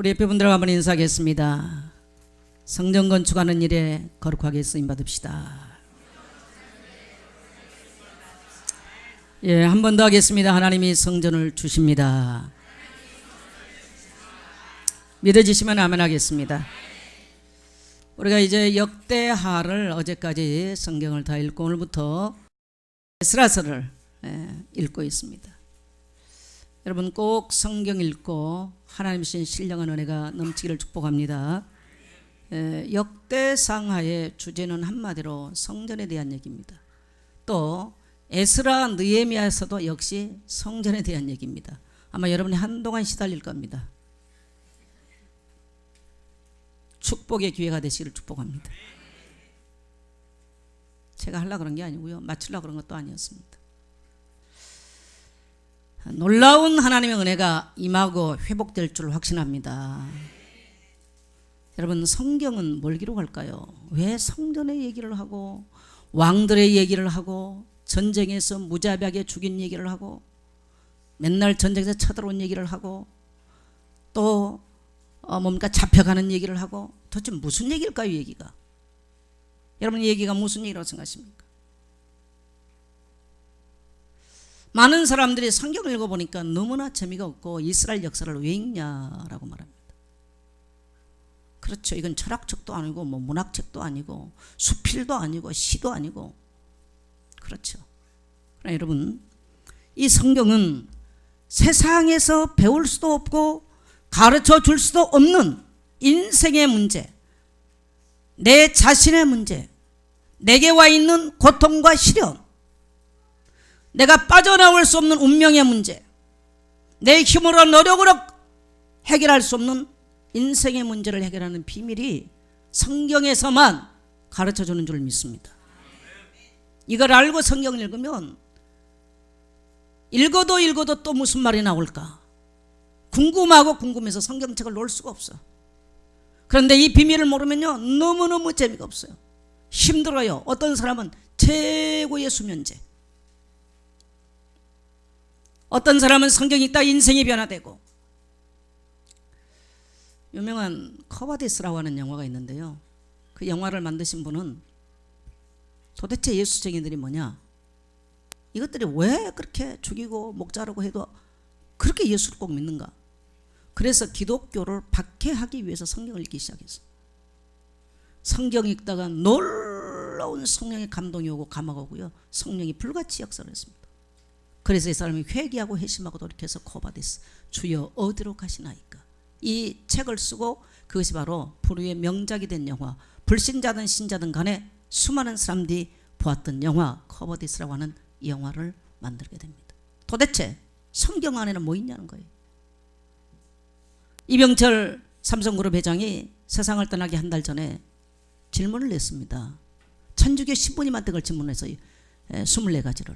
우리 예배분들과 한번 인사하겠습니다. 성전 건축하는 일에 거룩하게 쓰임받읍시다. 예, 한 번 더 하겠습니다. 하나님이 성전을 주십니다. 믿어지시면 아멘 하겠습니다. 우리가 이제 역대하를 어제까지 성경을 다 읽고 오늘부터 에스라서를 읽고 있습니다. 여러분 꼭 성경 읽고 하나님 주신 신령한 은혜가 넘치기를 축복합니다. 역대상하의 주제는 한마디로 성전에 대한 얘기입니다. 또 에스라 느헤미야에서도 역시 성전에 대한 얘기입니다. 아마 여러분이 한동안 시달릴 겁니다. 축복의 기회가 되시기를 축복합니다. 제가 하려고 그런 게 아니고요, 맞추려고 그런 것도 아니었습니다. 놀라운 하나님의 은혜가 임하고 회복될 줄 확신합니다. 여러분 성경은 뭘 기록할까요? 왜 성전의 얘기를 하고 왕들의 얘기를 하고 전쟁에서 무자비하게 죽인 얘기를 하고 맨날 전쟁에서 쳐들어온 얘기를 하고 또 뭡니까 잡혀가는 얘기를 하고 도대체 무슨 얘기일까요? 얘기가 여러분 얘기가 무슨 얘기라고 생각하십니까? 많은 사람들이 성경을 읽어보니까 너무나 재미가 없고 이스라엘 역사를 왜 읽냐라고 말합니다. 그렇죠. 이건 철학책도 아니고 뭐 문학책도 아니고 수필도 아니고 시도 아니고 그렇죠. 그러나 여러분 이 성경은 세상에서 배울 수도 없고 가르쳐 줄 수도 없는 인생의 문제, 내 자신의 문제, 내게 와 있는 고통과 시련, 내가 빠져나올 수 없는 운명의 문제, 내 힘으로 노력으로 해결할 수 없는 인생의 문제를 해결하는 비밀이 성경에서만 가르쳐주는 줄 믿습니다. 이걸 알고 성경을 읽으면 읽어도 또 무슨 말이 나올까 궁금하고 궁금해서 성경책을 놓을 수가 없어. 그런데 이 비밀을 모르면요 너무너무 재미가 없어요. 힘들어요. 어떤 사람은 최고의 수면제, 어떤 사람은 성경 읽다 인생이 변화되고. 유명한 커바디스라고 하는 영화가 있는데요, 그 영화를 만드신 분은 도대체 예수쟁이들이 뭐냐, 이것들이 왜 그렇게 죽이고 목자라고 해도 그렇게 예수를 꼭 믿는가. 그래서 기독교를 박해하기 위해서 성경을 읽기 시작했어요. 성경 읽다가 놀라운 성령의 감동이 오고 감화가 오고요, 성령이 불같이 역사를 했습니다. 그래서 이 사람이 회개하고 회심하고 돌이켜서 코바디스, 주여 어디로 가시나이까, 이 책을 쓰고 그것이 바로 불후의 명작이 된 영화, 불신자든 신자든 간에 수많은 사람들이 보았던 영화 코바디스라고 하는 이 영화를 만들게 됩니다. 도대체 성경 안에는 뭐 있냐는 거예요. 이병철 삼성그룹 회장이 세상을 떠나기 한 달 전에 질문을 냈습니다. 천주교 신부님한테 그걸 질문해서 24가지를.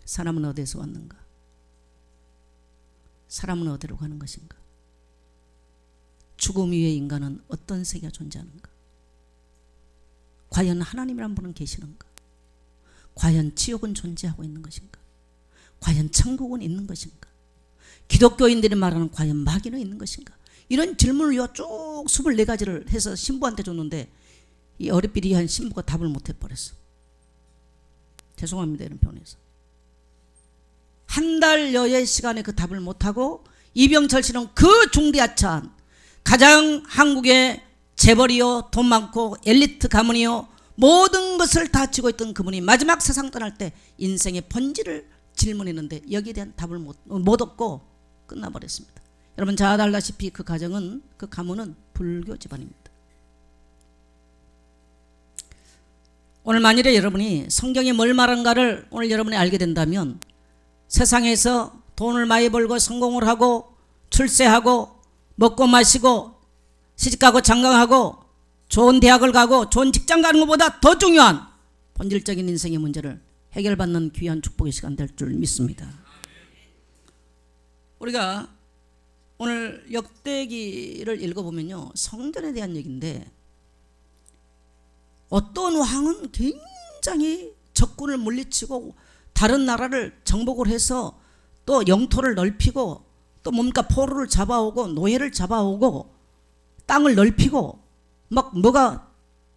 사람은 어디에서 왔는가? 사람은 어디로 가는 것인가? 죽음 이후의 인간은 어떤 세계가 존재하는가? 과연 하나님이란 분은 계시는가? 과연 지옥은 존재하고 있는 것인가? 과연 천국은 있는 것인가? 기독교인들이 말하는 과연 마귀는 있는 것인가? 이런 질문을 쭉 24가지를 해서 신부한테 줬는데 이 어리삐리한 신부가 답을 못 해버렸어. 죄송합니다 이런 표현에서. 한 달여의 시간에 그 답을 못하고 이병철 씨는 그 중대하찬 가장 한국의 재벌이요 돈 많고 엘리트 가문이요 모든 것을 다 쥐고 있던 그분이 마지막 세상 떠날 때 인생의 본질을 질문했는데 여기에 대한 답을 못 얻고 끝나버렸습니다. 여러분 잘 알다시피 그 가정은, 그 가문은 불교 집안입니다. 오늘 만일에 여러분이 성경이 뭘 말한가를 오늘 여러분이 알게 된다면 세상에서 돈을 많이 벌고 성공을 하고 출세하고 먹고 마시고 시집가고 장가가고 좋은 대학을 가고 좋은 직장 가는 것보다 더 중요한 본질적인 인생의 문제를 해결받는 귀한 축복의 시간 될 줄 믿습니다. 우리가 오늘 역대기를 읽어보면요 성전에 대한 얘기인데 어떤 왕은 굉장히 적군을 물리치고 다른 나라를 정복을 해서 또 영토를 넓히고 또 뭡니까 포로를 잡아오고 노예를 잡아오고 땅을 넓히고 막 뭐가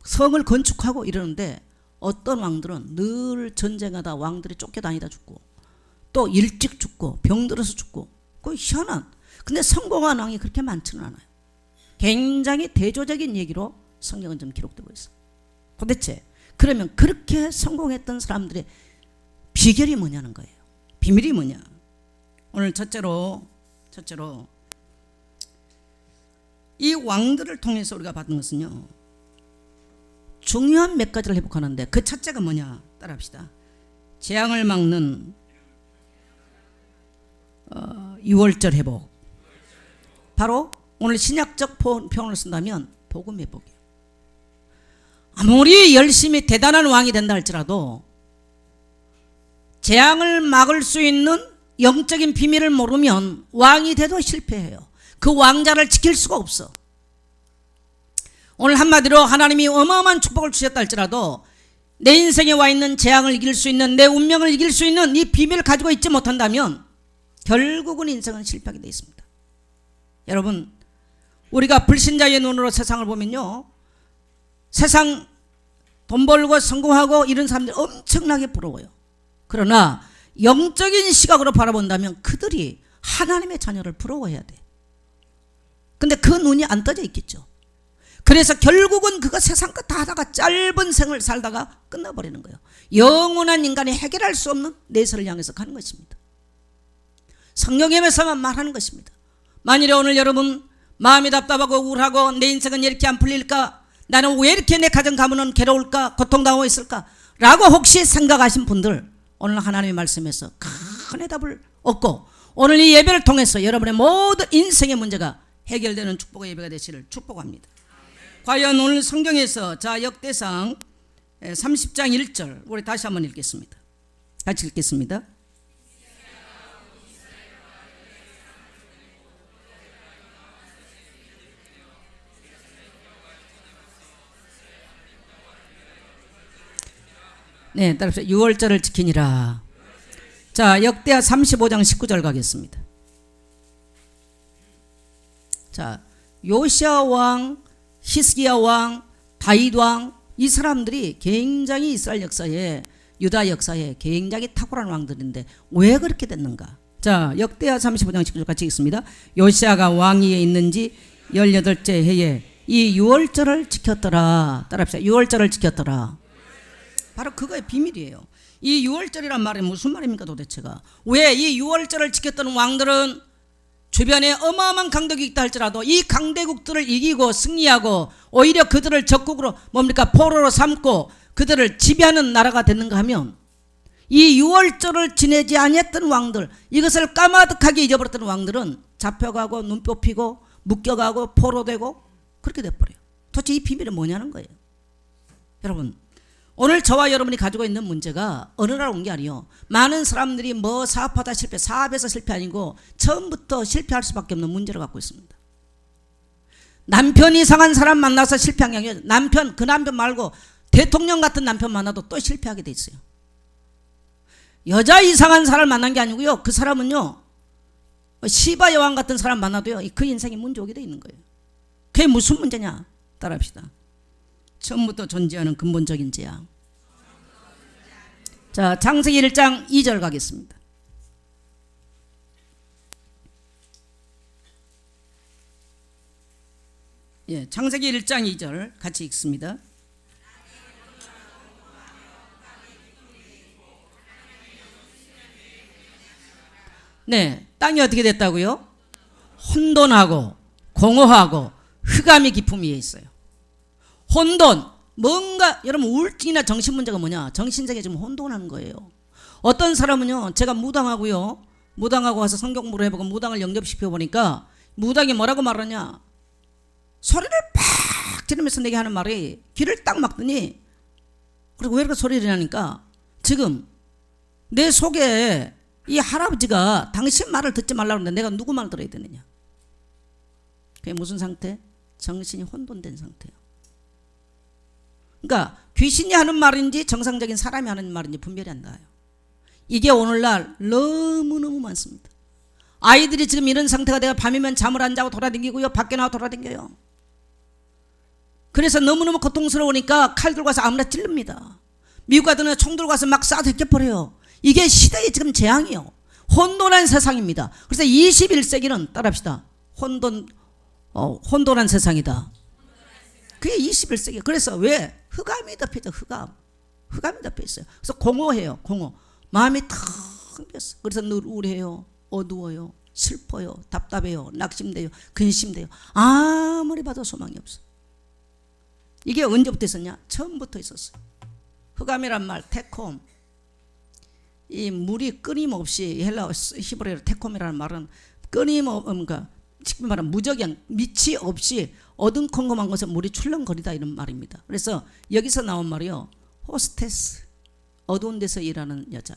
성을 건축하고 이러는데 어떤 왕들은 늘 전쟁하다 왕들이 쫓겨다니다 죽고 또 일찍 죽고 병들어서 죽고 그 희한한 근데 성공한 왕이 그렇게 많지는 않아요. 굉장히 대조적인 얘기로 성경은 좀 기록되고 있어요. 도대체 그러면 그렇게 성공했던 사람들의 비결이 뭐냐는 거예요. 비밀이 뭐냐. 오늘 첫째로 이 왕들을 통해서 우리가 받은 것은요 중요한 몇 가지를 회복하는데 그 첫째가 뭐냐 따라합시다. 재앙을 막는 6월절 회복. 바로 오늘 신약적 표현을 쓴다면 복음 회복이에요. 아무리 열심히 대단한 왕이 된다 할지라도 재앙을 막을 수 있는 영적인 비밀을 모르면 왕이 돼도 실패해요. 그 왕자를 지킬 수가 없어. 오늘 한마디로 하나님이 어마어마한 축복을 주셨다 할지라도 내 인생에 와 있는 재앙을 이길 수 있는 내 운명을 이길 수 있는 이 비밀을 가지고 있지 못한다면 결국은 인생은 실패하게 되어 있습니다. 여러분 우리가 불신자의 눈으로 세상을 보면요 세상 돈 벌고 성공하고 이런 사람들이 엄청나게 부러워요. 그러나 영적인 시각으로 바라본다면 그들이 하나님의 자녀를 부러워해야 돼. 근데 그 눈이 안 떠져 있겠죠. 그래서 결국은 그가 세상 것 다 하다가 짧은 생을 살다가 끝나버리는 거예요. 영원한 인간이 해결할 수 없는 내세를 향해서 가는 것입니다. 성령에서만 말하는 것입니다. 만일에 오늘 여러분 마음이 답답하고 우울하고 내 인생은 이렇게 안 풀릴까, 나는 왜 이렇게 내 가정 가문은 괴로울까, 고통당하고 있을까 라고 혹시 생각하신 분들 오늘 하나님의 말씀에서 큰 해답을 얻고 오늘 이 예배를 통해서 여러분의 모든 인생의 문제가 해결되는 축복의 예배가 되시를 축복합니다. 과연 오늘 성경에서 자 역대상 30장 1절 우리 다시 한번 읽겠습니다. 같이 읽겠습니다. 네, 따라서 6월절을 지키니라. 자, 역대하 35장 19절 가겠습니다. 자, 요시야 왕, 히스기야 왕, 다윗 왕, 이 사람들이 굉장히 이스라엘 역사에 유다 역사에 굉장히 탁월한 왕들인데 왜 그렇게 됐는가? 자, 역대하 35장 19절 같이 읽습니다. 요시야가 왕위에 있는지 18째 해에 이 6월절을 지켰더라. 따라합시다. 6월절을 지켰더라. 바로 그거의 비밀이에요. 이 6월절이란 말이 무슨 말입니까 도대체가? 왜 이 6월절을 지켰던 왕들은 주변에 어마어마한 강대국이 있다 할지라도 이 강대국들을 이기고 승리하고 오히려 그들을 적국으로 뭡니까 포로로 삼고 그들을 지배하는 나라가 됐는가 하면 이 6월절을 지내지 아니했던 왕들, 이것을 까마득하게 잊어버렸던 왕들은 잡혀가고 눈 뽑히고 묶여가고 포로되고 그렇게 돼버려요. 도대체 이 비밀은 뭐냐는 거예요. 여러분 오늘 저와 여러분이 가지고 있는 문제가 어느 나라 온 게 아니에요. 많은 사람들이 뭐 사업하다 실패, 사업에서 실패 아니고 처음부터 실패할 수밖에 없는 문제를 갖고 있습니다. 남편 이상한 사람 만나서 실패한 게 아니에요. 남편, 그 남편 말고 대통령 같은 남편 만나도 또 실패하게 돼 있어요. 여자 이상한 사람을 만난 게 아니고요. 그 사람은요 시바 여왕 같은 사람 만나도요 그 인생에 문제 오게 돼 있는 거예요. 그게 무슨 문제냐 따라합시다. 처음부터 존재하는 근본적인 재앙. 자, 창세기 1장 2절 가겠습니다. 예, 창세기 1장 2절 같이 읽습니다. 네, 땅이 어떻게 됐다고요? 혼돈하고 공허하고 흑암의 기품이 있어요. 혼돈, 뭔가 여러분 우울증이나 정신문제가 뭐냐? 정신세계 좀 혼돈하는 거예요. 어떤 사람은요 제가 무당하고 와서 성경 공부를 해보고 무당을 영접시켜 보니까 무당이 뭐라고 말하냐, 소리를 팍 지르면서 내게 하는 말이 귀를 딱 막더니, 그리고 왜 이렇게 소리를 하니까 지금 내 속에 이 할아버지가 당신 말을 듣지 말라고 하는데 내가 누구 말 들어야 되느냐. 그게 무슨 상태? 정신이 혼돈된 상태예요. 그러니까 귀신이 하는 말인지 정상적인 사람이 하는 말인지 분별이 안 나요. 이게 오늘날 너무너무 많습니다. 아이들이 지금 이런 상태가 돼가 밤이면 잠을 안 자고 돌아다니고요. 밖에 나와 돌아다녀요. 그래서 너무너무 고통스러우니까 칼 들고 와서 아무나 찔릅니다. 미국 가더니 총 들고 와서 막 쏴서 제껴버려요. 이게 시대의 지금 재앙이요. 혼돈한 세상입니다. 그래서 21세기는 따라합시다. 혼돈한 세상이다. 그게 21세기. 그래서 왜? 흑암이 덮여져. 흑암이 덮여있어요. 그래서 공허해요. 공허. 마음이 텅 비었어. 그래서 늘 우울해요. 어두워요. 슬퍼요. 답답해요. 낙심돼요. 근심돼요. 아무리 봐도 소망이 없어. 이게 언제부터 있었냐? 처음부터 있었어요. 흑암이란 말, 테콤. 이 물이 끊임없이 헬라어 히브리어로 테콤이라는 말은 끊임없으니까 쉽게 말하면 무적양, 밑이 없이 어둠컴컴한 것에 물이 출렁거리다 이런 말입니다. 그래서 여기서 나온 말이요. 호스테스, 어두운 데서 일하는 여자.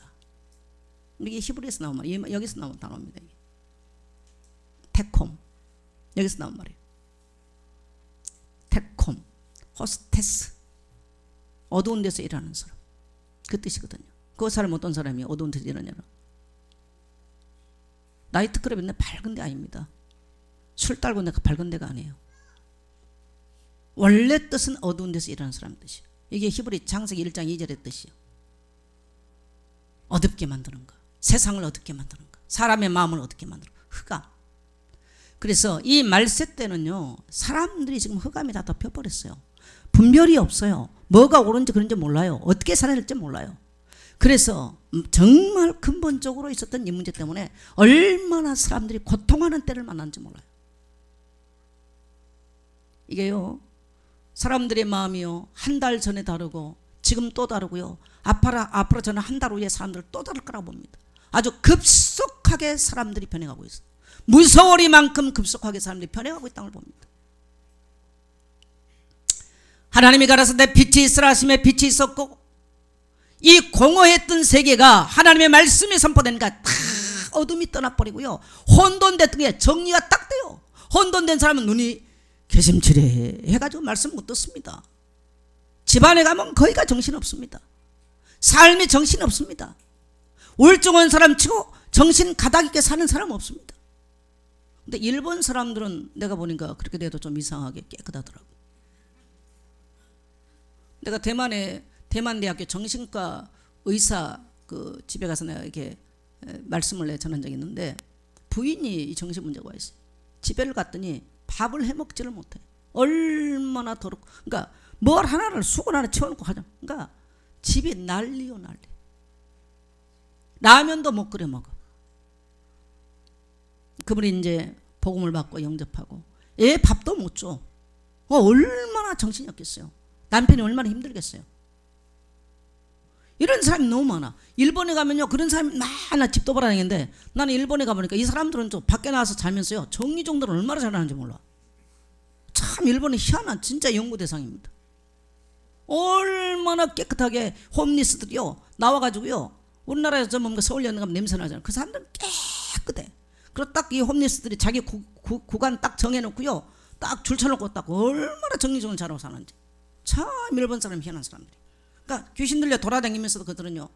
이게 히브리에서 나온 말이에요. 여기서 나온 단어입니다. 테콤. 여기서 나온 말이에요. 테콤, 호스테스. 어두운 데서 일하는 사람. 그 뜻이거든요. 그 사람 어떤 사람이 어두운 데서 일하냐는. 나이트클럽인데 밝은 데 아닙니다. 술 딸고 내가 밝은 데가 아니에요. 원래 뜻은 어두운 데서 일하는 사람 뜻이에요. 이게 히브리 창세기 1장 2절의 뜻이에요. 어둡게 만드는 거. 세상을 어둡게 만드는 거. 사람의 마음을 어둡게 만드는 거. 흑암. 그래서 이 말세 때는요. 사람들이 지금 흑암이 다 덮여버렸어요. 분별이 없어요. 뭐가 옳은지 그런지 몰라요. 어떻게 살아야 될지 몰라요. 그래서 정말 근본적으로 있었던 이 문제 때문에 얼마나 사람들이 고통하는 때를 만났는지 몰라요. 이게요. 사람들의 마음이요. 한 달 전에 다르고 지금 또 다르고요. 앞으로 저는 한 달 후에 사람들 또 다를 거라고 봅니다. 아주 급속하게 사람들이 변해가고 있어요. 무서워리만큼 급속하게 사람들이 변해가고 있다는 걸 봅니다. 하나님이 가라사대 빛이 있으라 하심에 빛이 있었고 이 공허했던 세계가 하나님의 말씀이 선포되니까 다 어둠이 떠나버리고요. 혼돈됐던 게 정리가 딱 돼요. 혼돈된 사람은 눈이 개심치레 해가지고 말씀 못 듣습니다. 집안에 가면 거의가 정신없습니다. 삶이 정신없습니다. 우울증 사람 치고 정신 가닥 있게 사는 사람 없습니다. 근데 일본 사람들은 내가 보니까 그렇게 돼도 좀 이상하게 깨끗하더라고. 내가 대만대학교 정신과 의사 그 집에 가서 내가 이렇게 말씀을 전한 적이 있는데 부인이 이 정신 문제가 있어요. 집에를 갔더니 밥을 해먹지를 못해. 얼마나 더럽고. 그러니까 뭘 하나를 수건 하나 채워놓고 하자. 그러니까 집이 난리요 난리. 라면도 못 끓여 먹어. 그분이 이제 복음을 받고 영접하고 애 밥도 못 줘. 얼마나 정신이 없겠어요. 남편이 얼마나 힘들겠어요. 이런 사람이 너무 많아. 일본에 가면요 그런 사람이 많아. 집도 돌아다니는데 나는 일본에 가보니까 이 사람들은 좀 밖에 나와서 살면서요 정리정돈을 얼마나 잘하는지 몰라. 참 일본은 희한한 진짜 연구 대상입니다. 얼마나 깨끗하게 홈리스들이요 나와가지고요 우리나라에서 저 뭔가 서울 연가 냄새 나잖아요. 그 사람들은 깨끗해. 그리고 딱 이 홈리스들이 자기 구간 딱 정해놓고요 딱 줄쳐놓고 딱 얼마나 정리정돈 잘하고 사는지. 참 일본 사람 희한한 사람들이. 그러니까 귀신 들려 돌아다니면서도 그들은요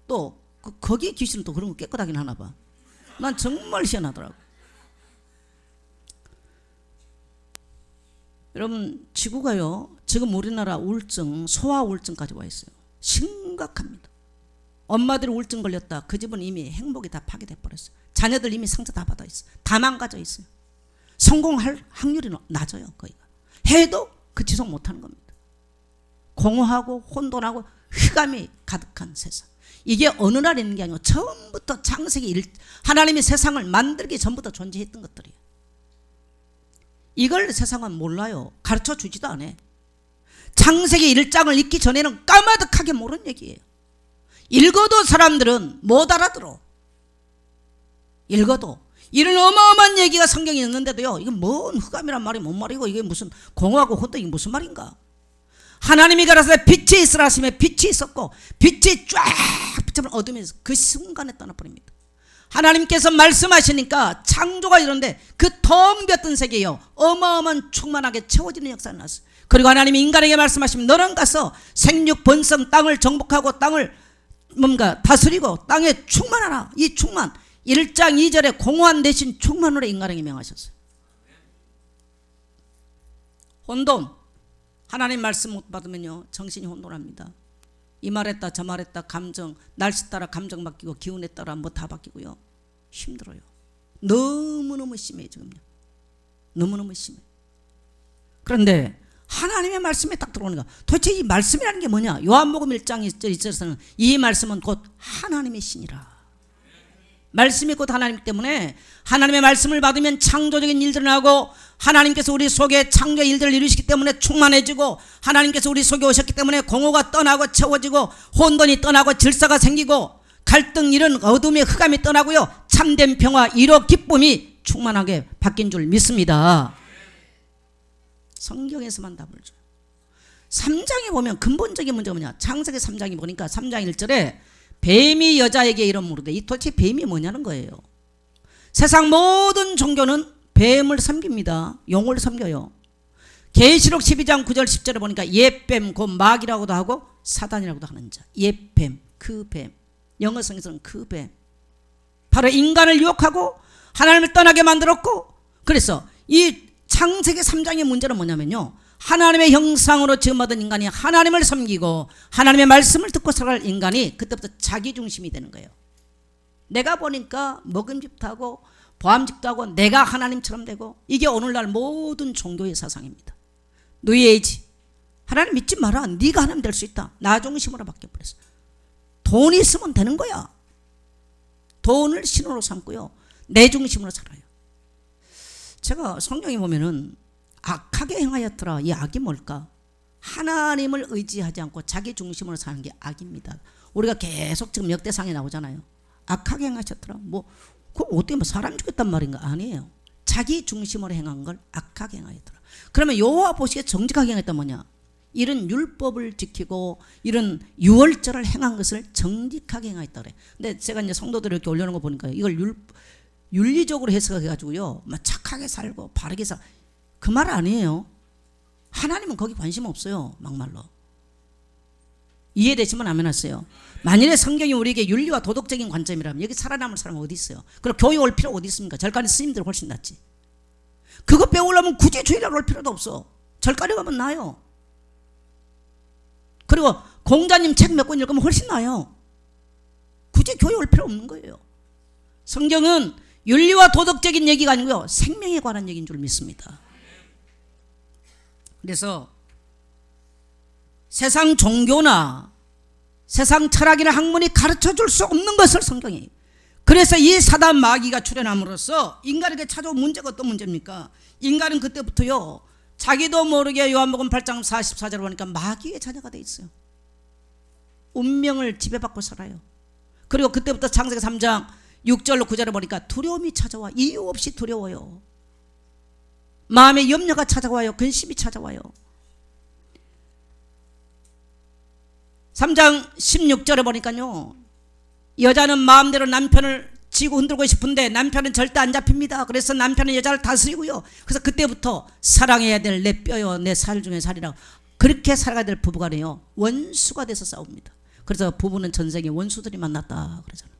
또 거기 귀신은 또 그런 거 깨끗하긴 하나 봐. 난 정말 희한하더라고. 여러분 지구가요 지금 우리나라 우울증 소아 우울증까지 와 있어요. 심각합니다. 엄마들이 우울증 걸렸다. 그 집은 이미 행복이 다 파괴돼 버렸어요. 자녀들 이미 상처 다 받아 있어요. 다 망가져 있어요. 성공할 확률이 낮아요. 거의가. 해도 그 지속 못하는 겁니다. 공허하고 혼돈하고 흑암이 가득한 세상. 이게 어느 날 있는 게 아니고 처음부터 창세기 하나님이 세상을 만들기 전부터 존재했던 것들이에요. 이걸 세상은 몰라요. 가르쳐 주지도 않아요. 창세기 1장을 읽기 전에는 까마득하게 모르는 얘기예요. 읽어도 사람들은 못 알아들어. 읽어도 이런 어마어마한 얘기가 성경에 있는데도요 이건 뭔 흑암이란 말이 뭔 말이고 이게 무슨 공허하고 혼돈이 무슨 말인가. 하나님이 가라사대 빛이 있으라 하시며 빛이 있었고 빛이 쫙 붙으면 어둠에서 그 순간에 떠나버립니다. 하나님께서 말씀하시니까 창조가 이런데 그 텅 비었던 세계요 어마어마한 충만하게 채워지는 역사가 났어요. 그리고 하나님이 인간에게 말씀하시면 너는 가서 생육 번성 땅을 정복하고 땅을 뭔가 다스리고 땅에 충만하라. 이 충만 1장 2절에 공허한 대신 충만으로 인간에게 명하셨어요. 혼돈. 하나님 말씀 못 받으면요 정신이 혼돈합니다. 이 말했다 저 말했다 감정, 날씨 따라 감정 바뀌고 기운에 따라 뭐 다 바뀌고요. 힘들어요. 너무너무 심해요 지금요. 너무너무 심해. 그런데 하나님의 말씀에 딱 들어오는 거. 도대체 이 말씀이라는 게 뭐냐? 요한복음 1장 1절에서는 이 말씀은 곧 하나님의 신이라. 말씀이 곧 하나님 때문에 하나님의 말씀을 받으면 창조적인 일들을 하고 하나님께서 우리 속에 창조 일들을 이루시기 때문에 충만해지고 하나님께서 우리 속에 오셨기 때문에 공허가 떠나고 채워지고 혼돈이 떠나고 질서가 생기고 갈등 이런 어둠의 흑암이 떠나고요 참된 평화 이로 기쁨이 충만하게 바뀐 줄 믿습니다. 성경에서만 답을 줘요. 3장에 보면 근본적인 문제가 뭐냐? 창세기 3장에 보니까 3장 1절에 뱀이 여자에게 이런 물으되 이 도대체 뱀이 뭐냐는 거예요. 세상 모든 종교는 뱀을 섬깁니다. 용을 섬겨요. 계시록 12장 9절 10절에 보니까 옛뱀 곧 마귀라고도 하고 사단이라고도 하는 자. 옛뱀 그 뱀. 영어성에서는 그 뱀. 바로 인간을 유혹하고 하나님을 떠나게 만들었고 그래서 이 창세기 3장의 문제는 뭐냐면요. 하나님의 형상으로 지음받은 인간이 하나님을 섬기고 하나님의 말씀을 듣고 살아갈 인간이 그때부터 자기 중심이 되는 거예요. 내가 보니까 먹음직도 하고 보암직도 하고 내가 하나님처럼 되고 이게 오늘날 모든 종교의 사상입니다. 뉴에이지. 하나님 믿지 마라. 네가 하나님 될 수 있다. 나 중심으로 바뀌어버렸어. 돈이 있으면 되는 거야. 돈을 신호로 삼고요. 내 중심으로 살아요. 제가 성경에 보면은 악하게 행하였더라. 이 악이 뭘까? 하나님을 의지하지 않고 자기 중심으로 사는 게 악입니다. 우리가 계속 지금 역대상에 나오잖아요. 악하게 행하셨더라. 뭐 그럼 어떻게 뭐 사람 죽였단 말인가? 아니에요. 자기 중심으로 행한 걸 악하게 행하였더라. 그러면 여호와 보시기에 정직하게 행했다 뭐냐? 이런 율법을 지키고 이런 유월절을 행한 것을 정직하게 행하였다 그래. 근데 제가 이제 성도들 이렇게 올려놓은 거 보니까 이걸 윤리적으로 해석해가지고요, 막 착하게 살고 바르게 살. 그 말 아니에요. 하나님은 거기 관심 없어요. 막말로. 이해되시면 아멘 하세요. 만일에 성경이 우리에게 윤리와 도덕적인 관점이라면 여기 살아남을 사람은 어디 있어요? 그리고 교회 올 필요가 어디 있습니까? 절간에 스님들 훨씬 낫지. 그거 배우려면 굳이 주일날 올 필요도 없어. 절간에 가면 나아요. 그리고 공자님 책 몇 권 읽으면 훨씬 나아요. 굳이 교회 올 필요 없는 거예요. 성경은 윤리와 도덕적인 얘기가 아니고요, 생명에 관한 얘기인 줄 믿습니다. 그래서 세상 종교나 세상 철학이나 학문이 가르쳐 줄 수 없는 것을 성경이. 그래서 이 사단 마귀가 출현함으로써 인간에게 찾아온 문제가 어떤 문제입니까? 인간은 그때부터요 자기도 모르게 요한복음 8장 44절을 보니까 마귀의 자녀가 돼 있어요. 운명을 지배받고 살아요. 그리고 그때부터 창세기 3장 6절로 9절을 보니까 두려움이 찾아와. 이유 없이 두려워요. 마음의 염려가 찾아와요. 근심이 찾아와요. 3장 16절에 보니까요, 여자는 마음대로 남편을 쥐고 흔들고 싶은데 남편은 절대 안 잡힙니다. 그래서 남편은 여자를 다스리고요. 그래서 그때부터 사랑해야 될 내 뼈요 내 살 중에 살이라고 그렇게 살아가야 될 부부간에요 원수가 돼서 싸웁니다. 그래서 부부는 전생에 원수들이 만났다 그러잖아요.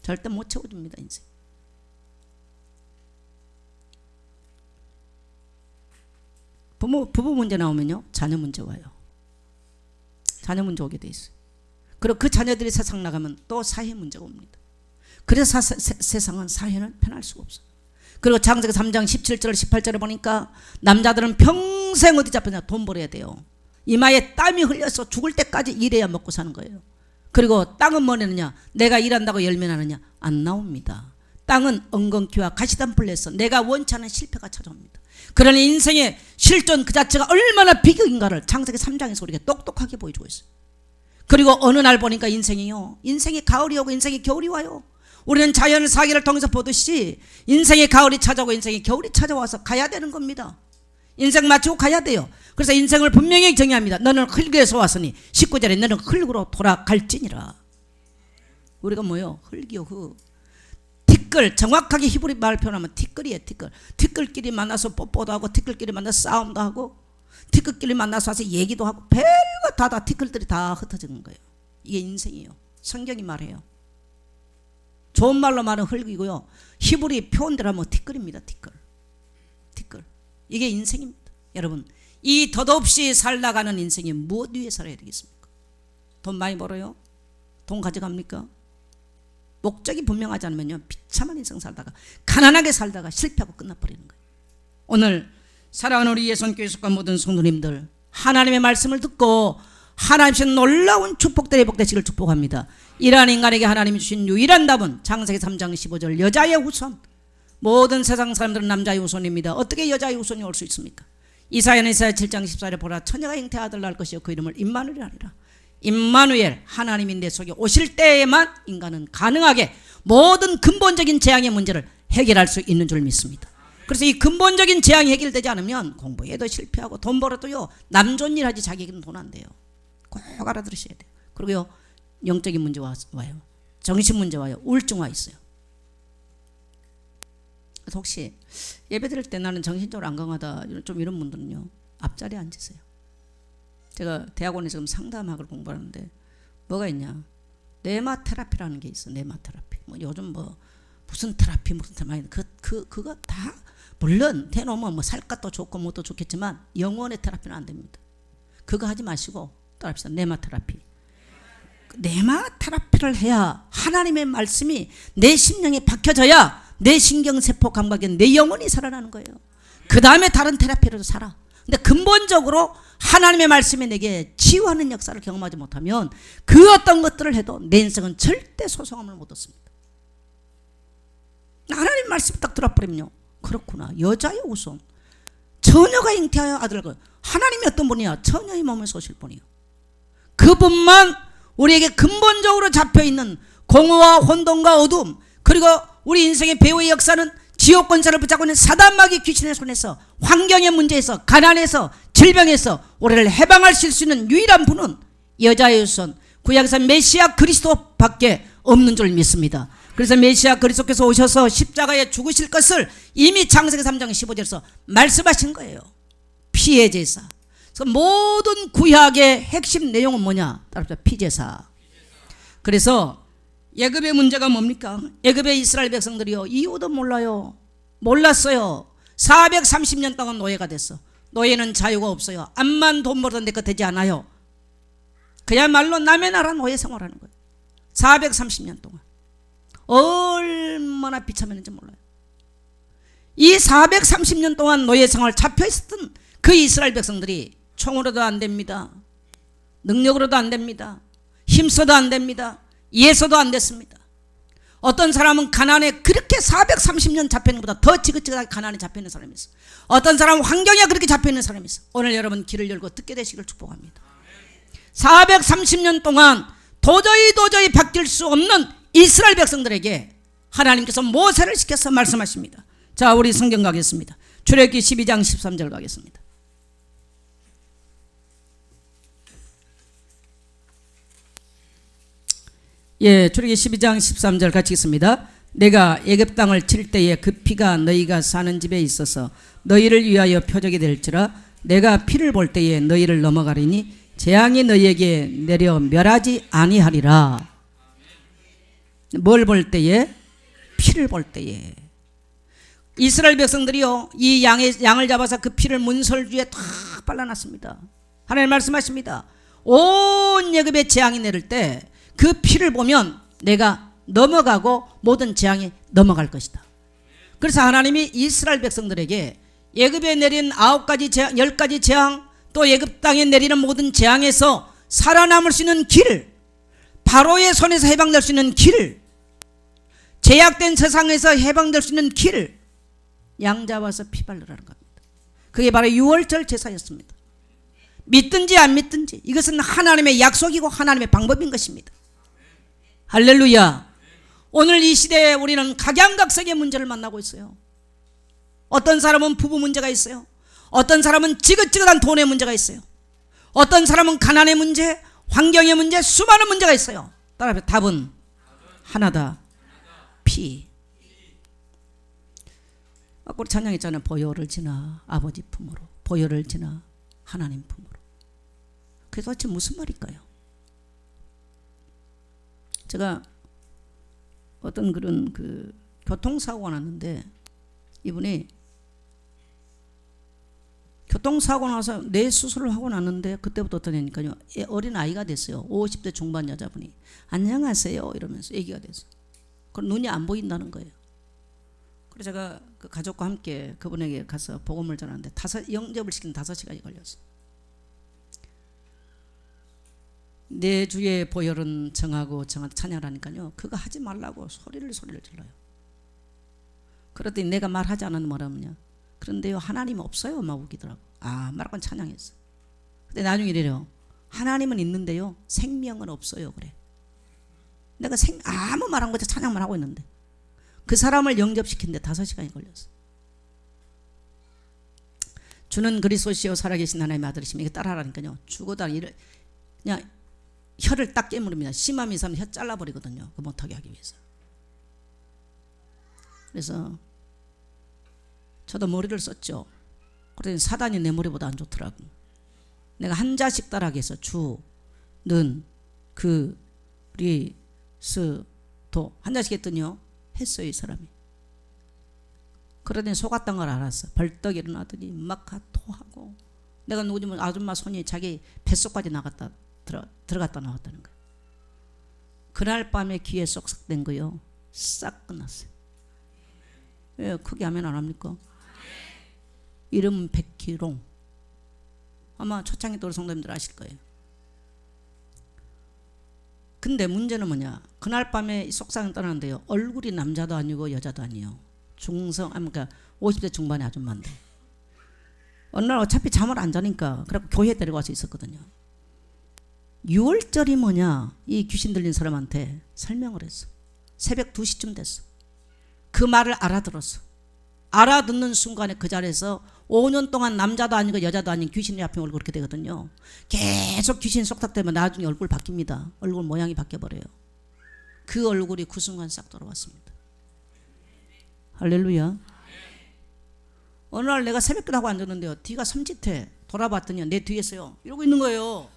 절대 못 채워줍니다 인생. 부부 문제 나오면요 자녀 문제 와요. 자녀 문제 오게 돼 있어요. 그리고 그 자녀들이 세상 나가면 또 사회 문제가 옵니다. 그래서 세상은 사회는 편할 수가 없어요. 그리고 창세기 3장 17절 18절에 보니까 남자들은 평생 어디 잡혔냐? 돈 벌어야 돼요. 이마에 땀이 흘려서 죽을 때까지 일해야 먹고 사는 거예요. 그리고 땅은 뭐 내느냐? 내가 일한다고 열매 나느냐? 안 나옵니다. 땅은 엉겅퀴와 가시덤불 내서 내가 원치 않은 실패가 찾아옵니다. 그러니 인생의 실존 그 자체가 얼마나 비극인가를 창세기 3장에서 우리가 똑똑하게 보여주고 있어요. 그리고 어느 날 보니까 인생이요, 인생이 가을이 오고 인생이 겨울이 와요. 우리는 자연 사계를 통해서 보듯이 인생의 가을이 찾아오고 인생의 겨울이 찾아와서 가야 되는 겁니다. 인생 마치고 가야 돼요. 그래서 인생을 분명히 정의합니다. 너는 흙에서 왔으니 19절에 너는 흙으로 돌아갈지니라. 우리가 뭐요? 흙이요 흙. 티끌, 정확하게 히브리 말 표현하면 티끌이에요. 티끌끼리 만나서 뽀뽀도 하고 티끌끼리 만나서 싸움도 하고 티끌끼리 만나서 와서 얘기도 하고 별거 다 티끌들이 다 흩어지는 거예요. 이게 인생이에요. 성경이 말해요. 좋은 말로 말은 흙이고요. 히브리 표현대로 하면 티끌입니다. 티끌. 이게 인생입니다. 여러분, 이 덧없이 살다가는 인생이 무엇 위해 살아야 되겠습니까? 돈 많이 벌어요? 돈 가져갑니까? 목적이 분명하지 않으면요, 비참한 인생 살다가 가난하게 살다가 실패하고 끝나버리는 거예요. 오늘 사랑하는 우리 예선교회 속한 모든 성도님들, 하나님의 말씀을 듣고 하나님 주신 놀라운 축복들의 복되시기를 축복합니다. 이러한 인간에게 하나님이 주신 유일한 답은 창세기 3장 15절 여자의 후손. 모든 세상 사람들은 남자의 후손입니다. 어떻게 여자의 후손이 올 수 있습니까? 이사야는 이사야 7장 14절에 보라, 처녀가 잉태한 아들 낳을 것이요 그 이름을 임마누엘 하리라. 임마누엘, 하나님이 내 속에 오실 때에만 인간은 가능하게 모든 근본적인 재앙의 문제를 해결할 수 있는 줄 믿습니다. 그래서 이 근본적인 재앙이 해결되지 않으면 공부에도 실패하고 돈 벌어도요, 남 좋은 일 하지 자기에게는 돈 안 돼요. 꼭 알아들으셔야 돼요. 그리고요, 영적인 문제 와요. 정신 문제 와요. 우울증 와 있어요. 혹시 예배 드릴 때 나는 정신적으로 안 강하다, 좀 이런 분들은요, 앞자리에 앉으세요. 제가 대학원에 지금 상담학을 공부하는데 뭐가 있냐, 네마 테라피라는 게 있어. 네마 테라피. 뭐 요즘 뭐 무슨 테라피 그거 다 물론 대놓으면 뭐 살갗도 좋고 뭐도 좋겠지만 영혼의 테라피는 안 됩니다. 그거 하지 마시고 따라합시다. 네마 테라피. 네마 테라피를 해야 하나님의 말씀이 내 심령에 박혀져야 내 신경세포 감각에 내 영혼이 살아나는 거예요. 그 다음에 다른 테라피로도 살아. 근데 근본적으로 하나님의 말씀이 내게 치유하는 역사를 경험하지 못하면 그 어떤 것들을 해도 내 인생은 절대 소성함을 못 얻습니다. 하나님 말씀 딱 들어버리면요, 그렇구나, 여자의 후손, 처녀가 잉태하여 아들을, 하나님이 어떤 분이야? 처녀의 몸에서 오실 분이요. 그분만 우리에게 근본적으로 잡혀있는 공허와 혼돈과 어둠, 그리고 우리 인생의 배후의 역사는 지옥 권세를 붙잡고 있는 사단마귀 귀신의 손에서, 환경의 문제에서, 가난에서, 질병에서 우리를 해방하실 수 있는 유일한 분은 여자의 후손, 구약에서 메시아 그리스도밖에 없는 줄 믿습니다. 그래서 메시아 그리스도께서 오셔서 십자가에 죽으실 것을 이미 창세기 3장 15절에서 말씀하신 거예요. 피의 제사. 그래서 모든 구약의 핵심 내용은 뭐냐? 따라서 피제사. 그래서 애굽의 문제가 뭡니까? 애굽의 이스라엘 백성들이요, 이유도 몰라요. 몰랐어요. 430년 동안 노예가 됐어. 노예는 자유가 없어요. 암만 돈 벌던 데 거 되지 않아요. 그야말로 남의 나라 노예 생활하는 거예요. 430년 동안 얼마나 비참했는지 몰라요. 이 430년 동안 노예 생활 잡혀있었던 그 이스라엘 백성들이 총으로도 안 됩니다. 능력으로도 안 됩니다. 힘써도 안 됩니다. 이해서도 안 됐습니다. 어떤 사람은 가난에 그렇게 430년 잡혀있는 것보다 더 지긋지긋하게 가난에 잡혀있는 사람이 있어. 어떤 사람은 환경에 그렇게 잡혀있는 사람이 있어. 오늘 여러분 귀를 열고 듣게 되시기를 축복합니다. 430년 동안 도저히 바뀔 수 없는 이스라엘 백성들에게 하나님께서 모세를 시켜서 말씀하십니다. 자, 우리 성경 가겠습니다. 출애굽기 12장 13절 가겠습니다. 예, 출애굽기 12장 13절 같이 읽습니다. 내가 애굽 땅을 칠 때에 그 피가 너희가 사는 집에 있어서 너희를 위하여 표적이 될지라. 내가 피를 볼 때에 너희를 넘어가리니 재앙이 너희에게 내려 멸하지 아니하리라. 뭘 볼 때에? 피를 볼 때에. 이스라엘 백성들이요, 이 양을 잡아서 그 피를 문설주에 다 발라놨습니다. 하나님 말씀하십니다. 온 애굽에 재앙이 내릴 때 그 피를 보면 내가 넘어가고 모든 재앙이 넘어갈 것이다. 그래서 하나님이 이스라엘 백성들에게 애굽에 내린 9가지 재앙, 10가지 재앙, 또 애굽 땅에 내리는 모든 재앙에서 살아남을 수 있는 길, 바로의 손에서 해방될 수 있는 길, 제약된 세상에서 해방될 수 있는 길, 양 잡아서 피 바르라는 겁니다. 그게 바로 유월절 제사였습니다. 믿든지 안 믿든지 이것은 하나님의 약속이고 하나님의 방법인 것입니다. 할렐루야. 오늘 이 시대에 우리는 각양각색의 문제를 만나고 있어요. 어떤 사람은 부부 문제가 있어요. 어떤 사람은 지긋지긋한 돈의 문제가 있어요. 어떤 사람은 가난의 문제, 환경의 문제, 수많은 문제가 있어요. 따라서 답은 하나다. 피. 아까 우리 찬양했잖아요. 보혈을 지나 아버지 품으로, 보혈을 지나 하나님 품으로. 그게 도대체 무슨 말일까요? 제가 어떤 그런 그 교통사고가 났는데 이분이 교통사고 나서 뇌 수술을 하고 났는데 그때부터 어떠냐니까요. 어린 아이가 됐어요. 50대 중반 여자분이 안녕하세요 이러면서 얘기가 됐어요. 그럼 눈이 안 보인다는 거예요. 그래서 제가 그 가족과 함께 그분에게 가서 복음을 전하는데 영접을 시키는 5시간이 걸렸어요. 내 주의 보혈은 정하고 찬양하니까요. 그거 하지 말라고 소리를 질러요. 그랬더니 내가 말하지 않았는 뭐라면요. 그런데요 하나님 없어요 막 웃기더라고. 말하고 찬양했어. 근데 나중에 이래요. 하나님은 있는데요 생명은 없어요 그래. 내가 아무 말 안 하고 찬양만 하고 있는데 그 사람을 영접시키는데 5시간이 걸렸어. 주는 그리스도시요 살아계신 하나님의 아들이시면 이게 따라하라니까요. 죽어도 그냥 혀를 딱 깨물습니다. 심함이 있으면 혀 잘라버리거든요. 그 못하게 하기 위해서. 그래서 저도 머리를 썼죠. 그랬더니 사단이 내 머리보다 안 좋더라고. 내가 한 자씩 따라하게 해서 주는 그리스도 한 자씩 했더니요 했어요 이 사람이. 그러더니 속았던 걸 알았어. 벌떡 일어나더니 막 토하고 내가 누구지면 아줌마 손이 자기 뱃속까지 들어갔다 나왔다는 거예요. 그날 밤에 귀에 쏙쏙 된 거요 싹 끝났어요. 왜 크게 하면 안 합니까? 이름은 백희롱. 아마 초창기 때 우리 성도님들 아실 거예요. 근데 문제는 뭐냐, 그날 밤에 속상을 떠나는데요 얼굴이 남자도 아니고 여자도 아니에요. 그러니까 50대 중반의 아줌마인데 어느 날 어차피 잠을 안 자니까 그래서 교회에 데리고 와서 있었거든요. 6월절이 뭐냐 이 귀신 들린 사람한테 설명을 했어. 새벽 2시쯤 됐어. 그 말을 알아들었어. 알아듣는 순간에 그 자리에서 5년 동안 남자도 아니고 여자도 아닌 귀신이 앞에 얼굴 그렇게 되거든요. 계속 귀신 속닥되면 나중에 얼굴 바뀝니다. 얼굴 모양이 바뀌어버려요. 그 얼굴이 그 순간 싹 돌아왔습니다. 할렐루야. 어느 날 내가 새벽기도 하고 앉았는데요 뒤가 섬찟해. 돌아봤더니 내 뒤에서요 이러고 있는 거예요.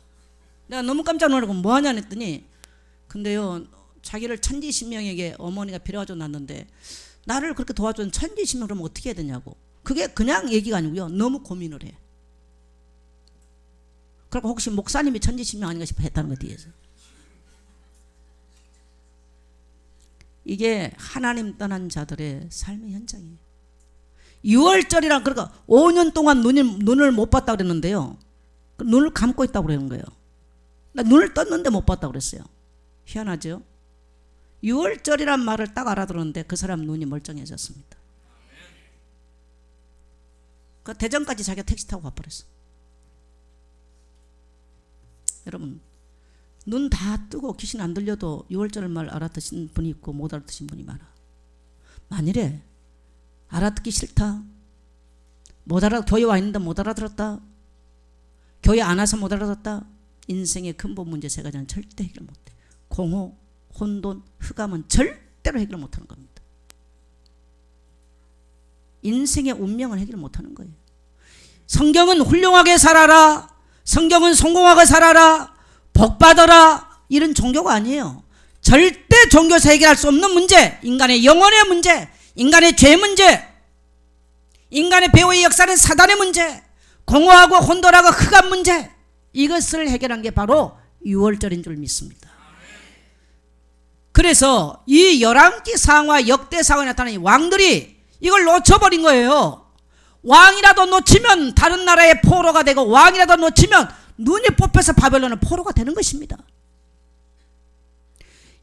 내가 너무 깜짝 놀라고 뭐하냐 했더니 근데요 자기를 천지신명에게 어머니가 빌어가지고 낳았는데 나를 그렇게 도와준 천지신명 그러면 어떻게 해야 되냐고. 그게 그냥 얘기가 아니고요 너무 고민을 해. 그리고 혹시 목사님이 천지신명 아닌가 싶어 했다는 거 뒤에서. 이게 하나님 떠난 자들의 삶의 현장이에요. 6월절이란 그러니까 5년 동안 눈을 못 봤다고 그랬는데요 눈을 감고 있다고 그러는 거예요. 나 눈을 떴는데 못 봤다고 그랬어요. 희한하죠. 6월절이란 말을 딱 알아들었는데 그 사람 눈이 멀쩡해졌습니다. 그 대전까지 자기가 택시 타고 가버렸어. 여러분 눈 다 뜨고 귀신 안 들려도 6월절 말 알아듣신 분이 있고 못 알아듣신 분이 많아. 만일에 알아듣기 싫다, 교회 와 있는데 못 알아들었다, 교회 안 와서 못 알아듣었다, 인생의 근본 문제 3가지는 절대 해결 못해. 공허, 혼돈, 흑암은 절대로 해결 못하는 겁니다. 인생의 운명을 해결 못하는 거예요. 성경은 훌륭하게 살아라, 성경은 성공하게 살아라, 복받아라 이런 종교가 아니에요. 절대 종교에서 해결할 수 없는 문제, 인간의 영혼의 문제, 인간의 죄 문제, 인간의 배후의 역사는 사단의 문제, 공허하고 혼돈하고 흑암 문제, 이것을 해결한 게 바로 6월절인 줄 믿습니다. 그래서 이 열왕기상과 역대상에 나타난 왕들이 이걸 놓쳐버린 거예요. 왕이라도 놓치면 다른 나라의 포로가 되고 왕이라도 놓치면 눈이 뽑혀서 바벨론의 포로가 되는 것입니다.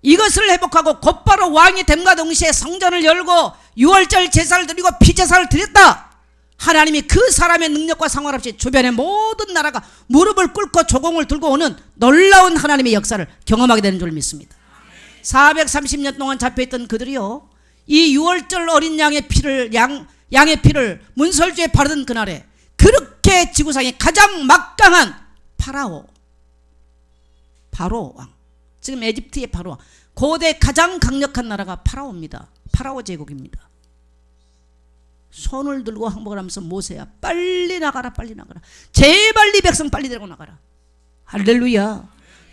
이것을 회복하고 곧바로 왕이 됨과 동시에 성전을 열고 6월절 제사를 드리고 피제사를 드렸다. 하나님이 그 사람의 능력과 상관없이 주변의 모든 나라가 무릎을 꿇고 조공을 들고 오는 놀라운 하나님의 역사를 경험하게 되는 줄 믿습니다. 430년 동안 잡혀있던 그들이요 이 6월절 어린 양의 피를 문설주에 바르던 그날에 그렇게 지구상에 가장 막강한 바로 왕, 지금 에집트의 바로 왕, 고대 가장 강력한 나라가 파라오입니다. 파라오 제국입니다. 손을 들고 항복을 하면서 모세야 빨리 나가라, 빨리 나가라, 제발 네 백성 빨리 데리고 나가라. 할렐루야.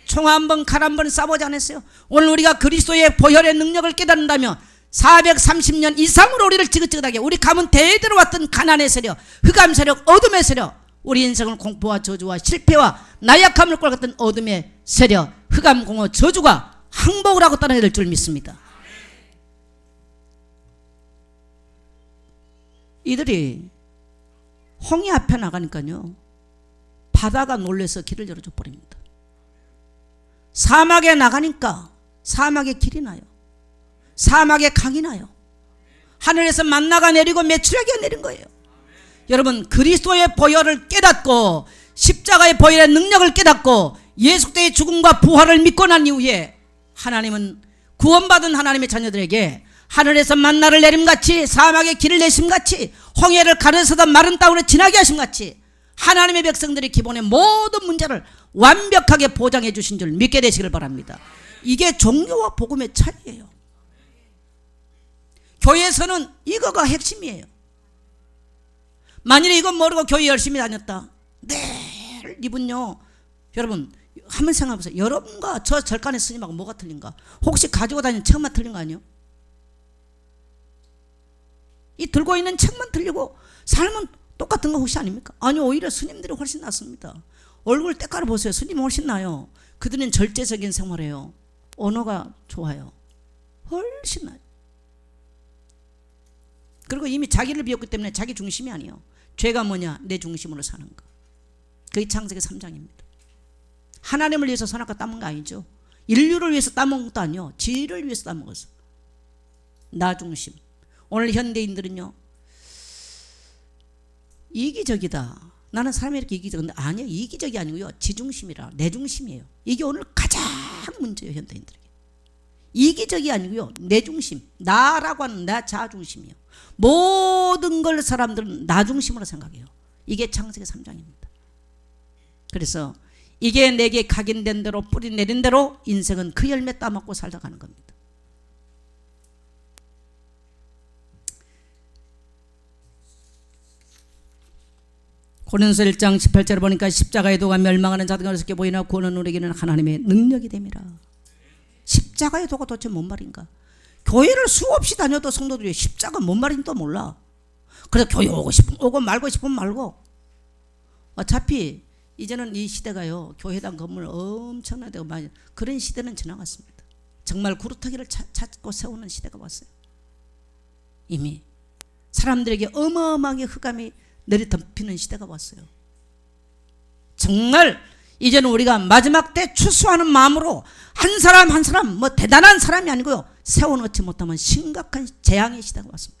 총 한 번 칼 한 번 쏴보지 않았어요? 오늘 우리가 그리스도의 보혈의 능력을 깨닫는다면 430년 이상으로 우리를 지긋지긋하게 우리 가문 대대로 왔던 가난의 세력, 흑암 세력, 어둠의 세력, 우리 인생을 공포와 저주와 실패와 나약함을 꼴같은 어둠의 세력, 흑암 공허 저주가 항복을 하고 떠나야 될 줄 믿습니다. 이들이 홍해 앞에 나가니까요, 바다가 놀라서 길을 열어줘 버립니다. 사막에 나가니까 사막에 길이 나요. 사막에 강이 나요. 하늘에서 만나가 내리고 메추라기가 내린 거예요. 여러분, 그리스도의 보혈을 깨닫고 십자가의 보혈의 능력을 깨닫고 예수 그리스도의 죽음과 부활을 믿고 난 이후에 하나님은 구원받은 하나님의 자녀들에게 하늘에서 만나를 내림같이 사막에 길을 내심같이 홍해를 가르서다 마른 땅으로 지나게 하심같이 하나님의 백성들의 기본의 모든 문제를 완벽하게 보장해 주신 줄 믿게 되시길 바랍니다. 이게 종교와 복음의 차이예요. 교회에서는 이거가 핵심이에요. 만일에 이건 모르고 교회 열심히 다녔다, 네, 이분요, 여러분 한번 생각해보세요. 여러분과 저 절간의 스님하고 뭐가 틀린가? 혹시 가지고 다니는 책만 틀린 거 아니에요? 이 들고 있는 책만 틀리고 삶은 똑같은 거 혹시 아닙니까? 아니, 오히려 스님들이 훨씬 낫습니다. 얼굴 때깔을 보세요. 스님이 훨씬 나요. 그들은 절제적인 생활해요. 언어가 좋아요. 훨씬 나요. 그리고 이미 자기를 비웠기 때문에 자기 중심이 아니에요. 죄가 뭐냐? 내 중심으로 사는 거. 그게 창세기 3장입니다. 하나님을 위해서 선악과 따먹은 거 아니죠. 인류를 위해서 따먹은 것도 아니요, 지를 위해서 따먹었어. 나 중심. 오늘 현대인들은요, 이기적이다. 나는 사람이 이렇게 이기적인데, 아니요, 이기적이 아니고요, 지중심이라, 내 중심이에요. 이게 오늘 가장 문제예요, 현대인들에게. 이기적이 아니고요, 내 중심, 나라고 하는 나 자중심이에요. 모든 걸 사람들은 나 중심으로 생각해요. 이게 창세기 3장입니다. 그래서 이게 내게 각인된 대로 뿌리 내린 대로 인생은 그 열매 따먹고 살다 가는 겁니다. 고린도서 1장 18절에 보니까 십자가의 도가 멸망하는 자들과 어리석게 보이나 구원은 우리에게는 하나님의 능력이 됨이라. 십자가의 도가 도대체 뭔 말인가? 교회를 수없이 다녀도 성도들이 십자가 뭔 말인지 또 몰라. 그래서 교회 오고 싶으면 오고 말고 싶으면 말고. 어차피 이제는 이 시대가요, 교회당 건물 엄청나게 많이, 그런 시대는 지나갔습니다. 정말 구루터기를 찾고 세우는 시대가 왔어요. 이미 사람들에게 어마어마하게 흑암이 내리덮이는 시대가 왔어요. 정말 이제는 우리가 마지막 때 추수하는 마음으로 한 사람 한 사람, 뭐 대단한 사람이 아니고요, 세워놓지 못하면 심각한 재앙의 시대가 왔습니다.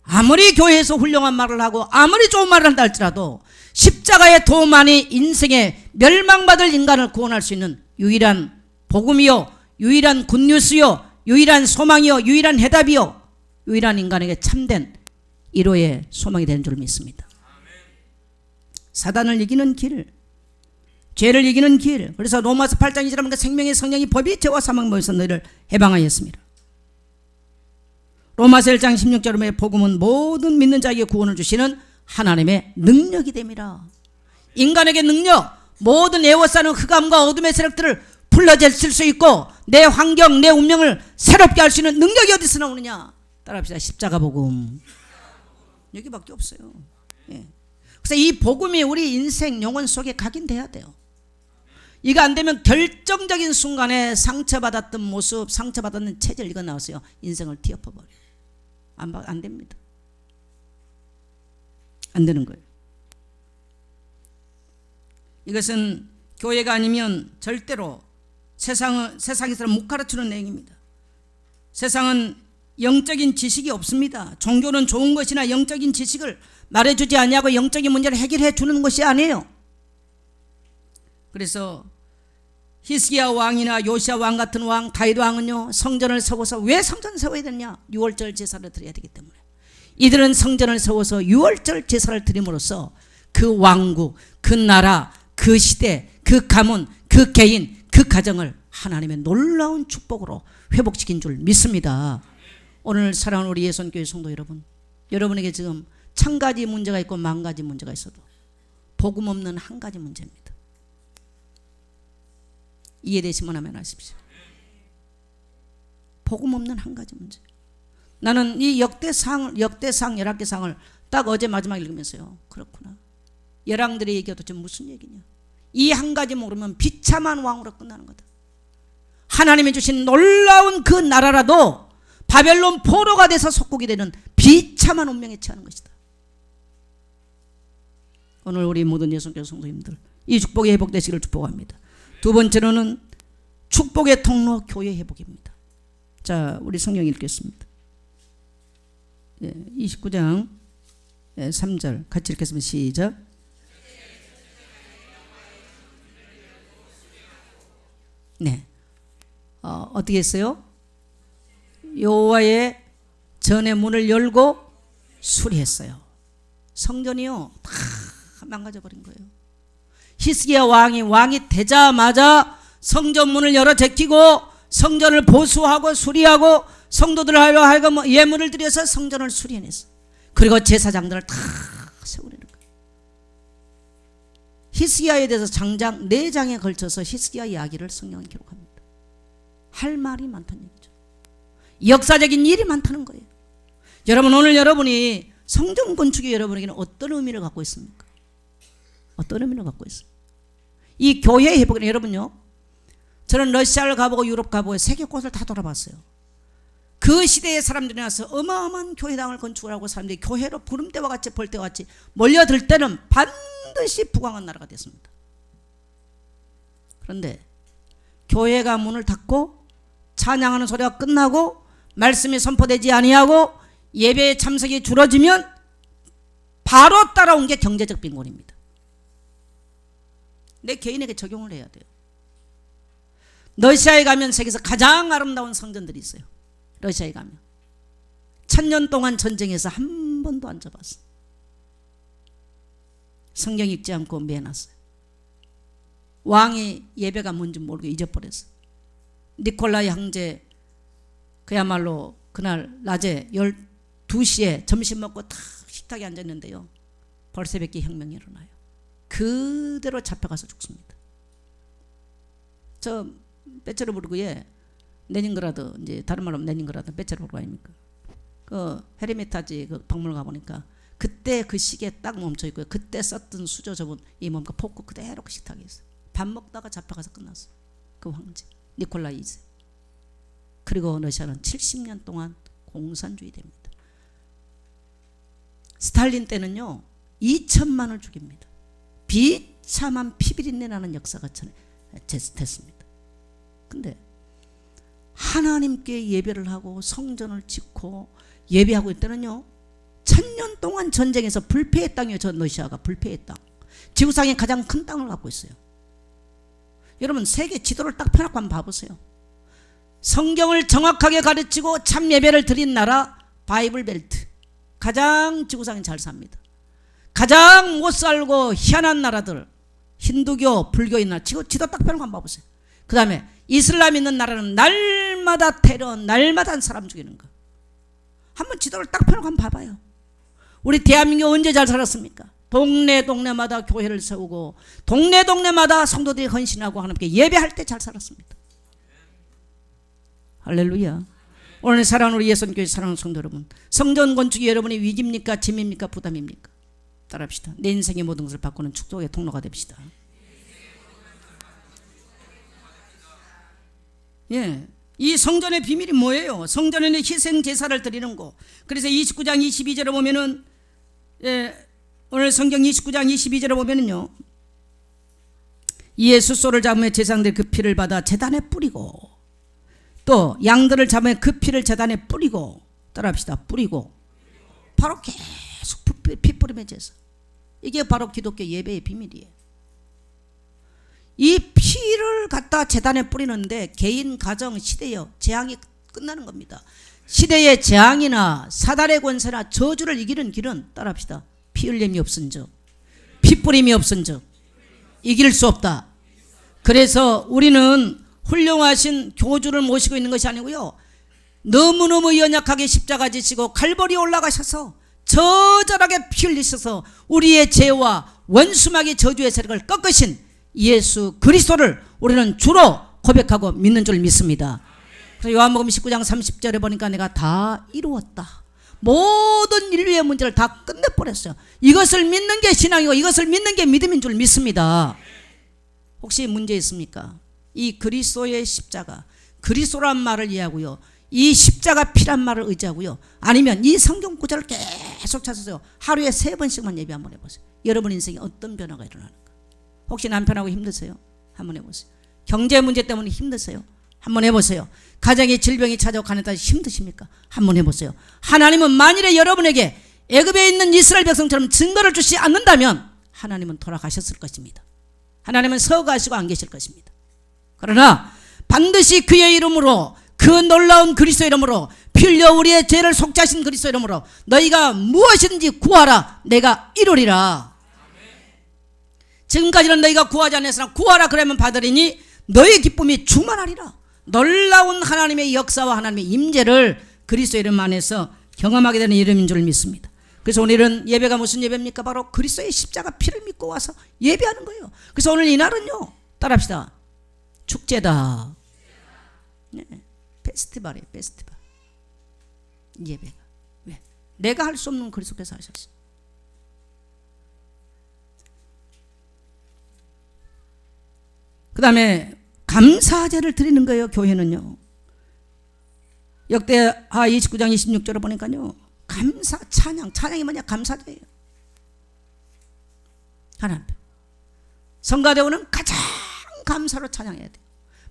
아무리 교회에서 훌륭한 말을 하고 아무리 좋은 말을 한다 할지라도 십자가의 도만이 인생에 멸망받을 인간을 구원할 수 있는 유일한 복음이요, 유일한 굿뉴스요, 유일한 소망이요, 유일한 해답이요, 유일한 인간에게 참된 1호의 소망이 되는 줄 믿습니다. 사단을 이기는 길, 죄를 이기는 길. 그래서 로마서 8장 2절에 보니까 생명의 성령이 법이 죄와 사망 모여서 너희를 해방하였습니다. 로마서 1장 16절에 보면 복음은 모든 믿는 자에게 구원을 주시는 하나님의 능력이 됨이라. 인간에게 능력, 모든 에워싸는 흑암과 어둠의 세력들을 불러제칠 수 있고 내 환경, 내 운명을 새롭게 할 수 있는 능력이 어디서 나오느냐? 따라합시다. 십자가 복음. 여기밖에 없어요. 예. 그래서 이 복음이 우리 인생 영혼 속에 각인돼야 돼요. 이거 안 되면 결정적인 순간에 상처받았던 모습, 상처받았는 체질, 이거 나왔어요. 인생을 뒤엎어버려요. 안 됩니다. 안 되는 거예요. 이것은 교회가 아니면 절대로 세상에서는 못 가르치는 내용입니다. 세상은 영적인 지식이 없습니다. 종교는 좋은 것이나 영적인 지식을 말해주지 않냐고 영적인 문제를 해결해 주는 것이 아니에요. 그래서 히스기야 왕이나 요시야 왕 같은 왕, 다윗 왕은요, 성전을 세워서, 왜 성전을 세워야 되느냐? 6월절 제사를 드려야 되기 때문에. 이들은 성전을 세워서 6월절 제사를 드림으로써 그 왕국, 그 나라, 그 시대, 그 가문, 그 개인, 그 가정을 하나님의 놀라운 축복으로 회복시킨 줄 믿습니다. 오늘 사랑하는 우리 예선교회 성도 여러분, 여러분에게 지금 1000가지 문제가 있고 10,000가지 문제가 있어도 복음 없는 한 가지 문제입니다. 이해되시면 하면 하십시오. 복음 없는 한 가지 문제. 나는 이 역대상 11개상을 딱 어제 마지막에 읽으면서요, 그렇구나, 열왕들의 얘기가 도대체 무슨 얘기냐, 이 한 가지 모르면 비참한 왕으로 끝나는 거다. 하나님이 주신 놀라운 그 나라라도 바벨론 포로가 돼서 속국이 되는 비참한 운명에 처하는 것이다. 오늘 우리 모든 예수님께서 성도님들 이 축복이 회복되시기를 축복합니다. 두 번째로는 축복의 통로 교회 회복입니다. 자, 우리 성경 읽겠습니다. 29장 3절 같이 읽겠습니다. 시작. 네, 어떻게 했어요? 여호와의 전의 문을 열고 수리했어요. 성전이요 다 망가져 버린 거예요. 히스기야 왕이 되자마자 성전 문을 열어 제끼고 성전을 보수하고 수리하고 성도들을 하여금 예물을 드려서 성전을 수리해냈어. 그리고 제사장들을 다 세우려는 거예요. 히스기야에 대해서 장장 4장에 걸쳐서 히스기야 이야기를 성경은 기록합니다. 할 말이 많다는 얘기죠. 역사적인 일이 많다는 거예요. 여러분, 오늘 여러분이 성전 건축이 여러분에게는 어떤 의미를 갖고 있습니까? 어떤 의미를 갖고 있습니까? 이 교회 회복은 여러분요, 저는 러시아를 가보고 유럽 가보고 세계 곳을 다 돌아봤어요. 그 시대의 사람들이 나서 어마어마한 교회당을 건축을 하고 사람들이 교회로 구름대와 같이 벌떼와 같이 몰려들 때는 반드시 부강한 나라가 됐습니다. 그런데 교회가 문을 닫고 찬양하는 소리가 끝나고 말씀이 선포되지 아니하고 예배의 참석이 줄어지면 바로 따라온 게 경제적 빈곤입니다. 내 개인에게 적용을 해야 돼요. 러시아에 가면 세계에서 가장 아름다운 성전들이 있어요. 러시아에 가면 1000년 동안 전쟁에서 한 번도 안 접었어. 성경 읽지 않고 매놨어요. 왕이 예배가 뭔지 모르고 잊어버렸어. 니콜라이 황제 그야말로 그날 낮에 12시에 점심 먹고 딱 식탁에 앉았는데요, 벌새벽기 혁명이 일어나요. 그대로 잡혀가서 죽습니다. 저 페테르부르크에 레닌그라드, 이제 다른 말로 레닌그라드 페테르부르크 아닙니까? 그 헤르미타지 그 박물관 가보니까 그때 그 시계에 딱 멈춰 있고요. 그때 썼던 수저 접은 이 뭔가 포크 그대로 그 식탁에 있어요. 밥 먹다가 잡혀가서 끝났어. 그 황제 니콜라이 2세. 그리고 러시아는 70년 동안 공산주의 됩니다. 스탈린 때는요 2천만을 죽입니다. 비참한 피비린내 나는 역사가 됐습니다. 근데 하나님께 예배를 하고 성전을 짓고 예배하고 있다는요 1000년 동안 전쟁에서 불패의 땅이에요. 저 러시아가 불패의 땅, 지구상에 가장 큰 땅을 갖고 있어요. 여러분, 세계 지도를 딱 펴놓고 한번 봐보세요. 성경을 정확하게 가르치고 참 예배를 드린 나라 바이블 벨트, 가장 지구상에 잘 삽니다. 가장 못 살고 희한한 나라들, 힌두교, 불교인 나라, 지도 딱 펴놓고 한번 봐보세요. 그 다음에 이슬람 있는 나라는 날마다 테러, 날마다 사람 죽이는 거. 한번 지도를 딱 펴놓고 한번 봐봐요. 우리 대한민국 언제 잘 살았습니까? 동네마다 교회를 세우고 동네마다 성도들이 헌신하고 하나님께 예배할 때 잘 살았습니다. 할렐루야. 오늘 사랑하는 우리 예수님교회 사랑하는 성도 여러분, 성전 건축이 여러분의 위기입니까? 짐입니까? 부담입니까? 따라합시다. 내 인생의 모든 것을 바꾸는 축복의 통로가 됩시다. 예, 이 성전의 비밀이 뭐예요? 성전에는 희생 제사를 드리는 거. 그래서 29장 22절에 보면은, 오늘 성경 29장 22절에 보면은요, 이에 숫소를 잡으며 제사장들이 그 피를 받아 제단에 뿌리고, 또 양들을 잡으며 그 피를 제단에 뿌리고, 따라합시다. 뿌리고, 바로 계속 피 뿌리며 제사. 이게 바로 기독교 예배의 비밀이에요. 이 피를 갖다 제단에 뿌리는데 개인, 가정, 시대여 재앙이 끝나는 겁니다. 시대의 재앙이나 사단의 권세나 저주를 이기는 길은, 따라합시다. 피 흘림이 없은즉, 피 뿌림이 없은즉 이길 수 없다. 그래서 우리는 훌륭하신 교주를 모시고 있는 것이 아니고요, 너무너무 연약하게 십자가 지시고 칼보리에 올라가셔서 처절하게 피 흘리셔서 우리의 죄와 원수마귀 저주의 세력을 꺾으신 예수 그리스도를 우리는 주로 고백하고 믿는 줄 믿습니다. 그래서 요한복음 19장 30절에 보니까 내가 다 이루었다. 모든 인류의 문제를 다 끝내버렸어요. 이것을 믿는 게 신앙이고 이것을 믿는 게 믿음인 줄 믿습니다. 혹시 문제 있습니까? 이 그리스도의 십자가, 그리스도란 말을 이해하고요, 이 십자가 피란 말을 의지하고요, 아니면 이 성경 구절을 계속 찾아서요 하루에 3번씩만 예배 한번 해보세요. 여러분 인생에 어떤 변화가 일어나는가? 혹시 남편하고 힘드세요? 한번 해보세요. 경제 문제 때문에 힘드세요? 한번 해보세요. 가정의 질병이 찾아오고 가난하다 힘드십니까? 한번 해보세요. 하나님은 만일에 여러분에게 애굽에 있는 이스라엘 백성처럼 증거를 주시지 않는다면 하나님은 돌아가셨을 것입니다. 하나님은 서가시고 안 계실 것입니다. 그러나 반드시 그의 이름으로, 그 놀라운 그리스도 이름으로, 피 흘려 우리의 죄를 속죄하신 그리스도 이름으로 너희가 무엇이든지 구하라, 내가 이루리라. 지금까지는 너희가 구하지 않았으나 구하라 그러면 받으리니 너희 기쁨이 충만하리라. 놀라운 하나님의 역사와 하나님의 임재를 그리스도 이름 안에서 경험하게 되는 이름인 줄 믿습니다. 그래서 오늘은 예배가 무슨 예배입니까? 바로 그리스도의 십자가 피를 믿고 와서 예배하는 거예요. 그래서 오늘 이날은요, 따라합시다. 축제다. 네, 페스티벌이에요. 페스티벌. 예배가. 왜? 내가 할 수 없는 그리스도께서 하셨어. 그 다음에 감사제를 드리는 거예요. 교회는요. 역대하 29장 26절을 보니까요, 감사, 찬양이 뭐냐? 감사제예요. 하나님 성가대원은 가장 감사로 찬양해야 돼요.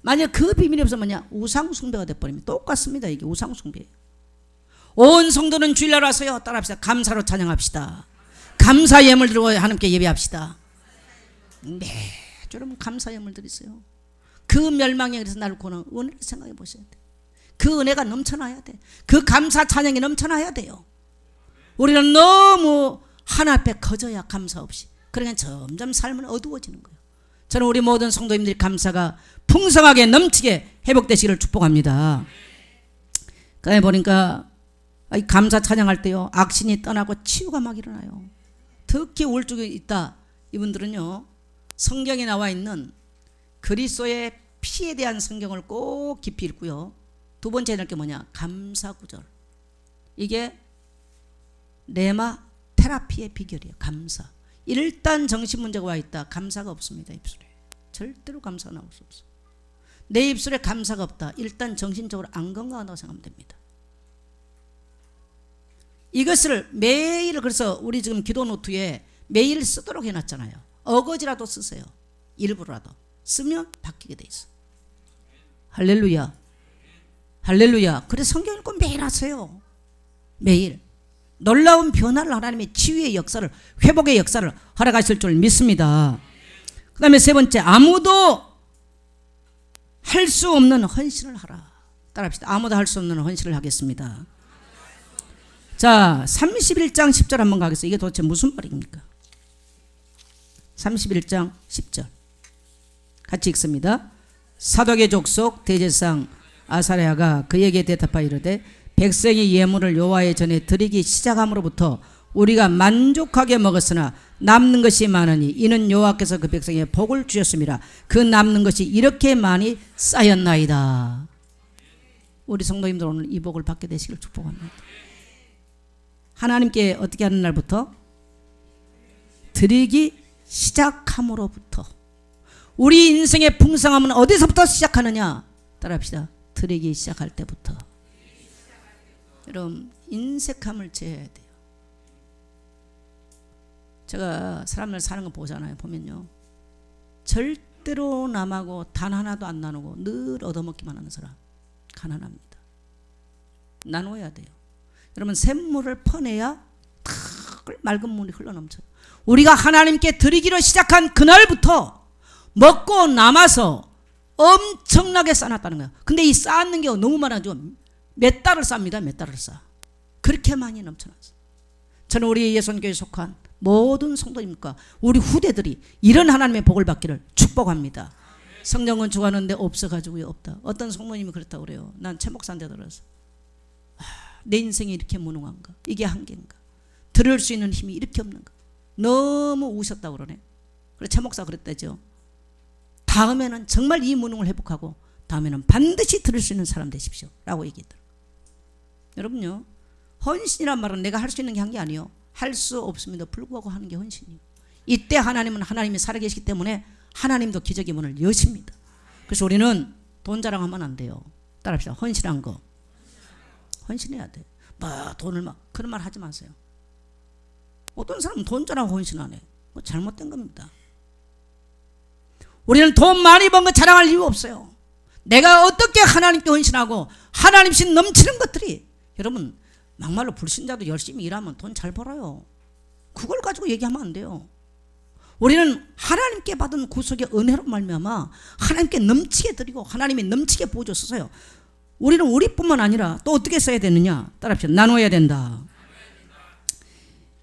만약 그 비밀이 없으면 뭐냐? 우상숭배가 돼버리면 똑같습니다. 이게 우상숭배예요. 온 성도는 주일날 와서요, 따라합시다. 감사로 찬양합시다. 감사 예물 들고 하나님께 예배합시다. 네, 여러분 감사 예물 드리세요. 그 멸망에 그래서 나를 구하는 은혜를 생각해 보셔야 돼. 그 은혜가 넘쳐나야 돼. 그 감사 찬양이 넘쳐나야 돼요. 우리는 너무 하나 앞에 거져야 감사 없이, 그러니까 점점 삶은 어두워지는 거예요. 저는 우리 모든 성도님들이 감사가 풍성하게 넘치게 회복되시기를 축복합니다. 그래 보니까 감사 찬양할 때요, 악신이 떠나고 치유가 막 일어나요. 특히 우울증이 있다 이분들은요, 성경에 나와 있는 그리스도의 피에 대한 성경을 꼭 깊이 읽고요, 두 번째 읽을 게 뭐냐? 감사 구절. 이게 레마 테라피의 비결이에요. 감사. 일단 정신 문제가 와 있다, 감사가 없습니다. 입술에 절대로 감사가 나올 수 없어. 내 입술에 감사가 없다, 일단 정신적으로 안 건강하다고 생각하면 됩니다. 이것을 매일, 그래서 우리 지금 기도 노트에 매일 쓰도록 해놨잖아요. 어거지라도 쓰세요. 일부라도 쓰면 바뀌게 돼 있어. 할렐루야, 할렐루야. 그래서 성경 읽고 매일 하세요. 매일 놀라운 변화를, 하나님의 치유의 역사를, 회복의 역사를 허락하실 줄 믿습니다. 그 다음에 세 번째, 아무도 할 수 없는 헌신을 하라. 따라합시다. 아무도 할 수 없는 헌신을 하겠습니다. 자, 31장 10절 한번 가겠습니다. 이게 도대체 무슨 말입니까? 31장 10절 같이 읽습니다. 사독의 족속 대제사장 아사랴가 그에게 대답하여 이르되 백성이 예물을 여호와의 전에 드리기 시작함으로부터 우리가 만족하게 먹었으나 남는 것이 많으니 이는 여호와께서 그 백성에 복을 주셨습니다. 그 남는 것이 이렇게 많이 쌓였나이다. 우리 성도님들 오늘 이 복을 받게 되시길 축복합니다. 하나님께 어떻게 하는 날부터? 드리기 시작함으로부터. 우리 인생의 풍성함은 어디서부터 시작하느냐? 따라합시다. 드리기 시작할 때부터. 여러분, 인색함을 제해야 돼요. 제가 사람들 사는 거 보잖아요. 보면요, 절대로 남하고 단 하나도 안 나누고 늘 얻어먹기만 하는 사람, 가난합니다. 나눠야 돼요. 여러분, 샘물을 퍼내야 맑은 물이 흘러넘쳐요. 우리가 하나님께 드리기로 시작한 그날부터 먹고 남아서 엄청나게 쌓았다는 거예요. 근데 이 쌓는 게 너무 많아져. 몇 달을 쌉니다. 몇 달을 쌓아. 그렇게 많이 넘쳐났어요. 저는 우리 예선교회에 속한 모든 성도님과 우리 후대들이 이런 하나님의 복을 받기를 축복합니다. 성령은 좋아하는데 없어가지고 없다. 어떤 성도님이 그렇다고 그래요. 난 최 목사한테 들어서 내 인생이 이렇게 무능한가? 이게 한계인가? 들을 수 있는 힘이 이렇게 없는가? 너무 우셨다고 그러네. 그래, 최 목사 그랬다죠. 다음에는 정말 이 무능을 회복하고 다음에는 반드시 들을 수 있는 사람 되십시오 라고 얘기했더라고요. 여러분요, 헌신이란 말은 내가 할 수 있는 게 한 게 아니에요. 할 수 없음에도 불구하고 하는 게 헌신이에요. 이때 하나님은 하나님이 살아계시기 때문에 하나님도 기적의 문을 여십니다. 그래서 우리는 돈 자랑하면 안 돼요. 따라합시다. 헌신한 거 헌신해야 돼. 막 돈을 막 그런 말 하지 마세요. 어떤 사람은 돈 자랑하고 헌신 안 해. 뭐 잘못된 겁니다. 우리는 돈 많이 번 거 자랑할 이유 없어요. 내가 어떻게 하나님께 헌신하고 하나님신 넘치는 것들이, 여러분 막말로 불신자도 열심히 일하면 돈 잘 벌어요. 그걸 가지고 얘기하면 안 돼요. 우리는 하나님께 받은 구속의 은혜로 말미암아 하나님께 넘치게 드리고 하나님이 넘치게 부어주셔서요. 우리는 우리뿐만 아니라 또 어떻게 써야 되느냐? 따라합시다. 나눠야 된다.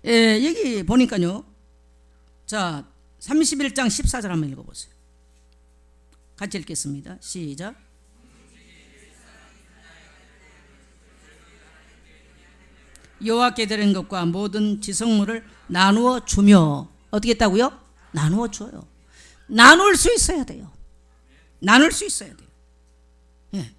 여기 보니까요. 자, 31장 14절 한번 읽어보세요. 같이 읽겠습니다. 시작. 여호와께 드리는 것과 모든 지성물을 나누어 주며, 어떻게 했다고요? 나누어 줘요. 나눌 수 있어야 돼요. 나눌 수 있어야 돼요. 예.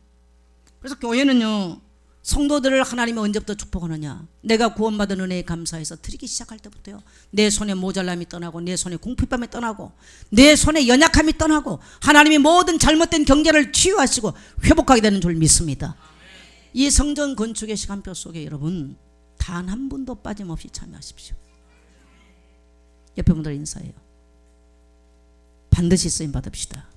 그래서 교회는요, 성도들을 하나님이 언제부터 축복하느냐? 내가 구원받은 은혜에 감사해서 드리기 시작할 때부터요, 내 손에 모자람이 떠나고 내 손에 궁핍함이 떠나고 내 손에 연약함이 떠나고 하나님이 모든 잘못된 경계를 치유하시고 회복하게 되는 줄 믿습니다. 이 성전 건축의 시간표 속에 여러분 단 한 분도 빠짐없이 참여하십시오. 옆에 분들 인사해요. 반드시 쓰임 받읍시다.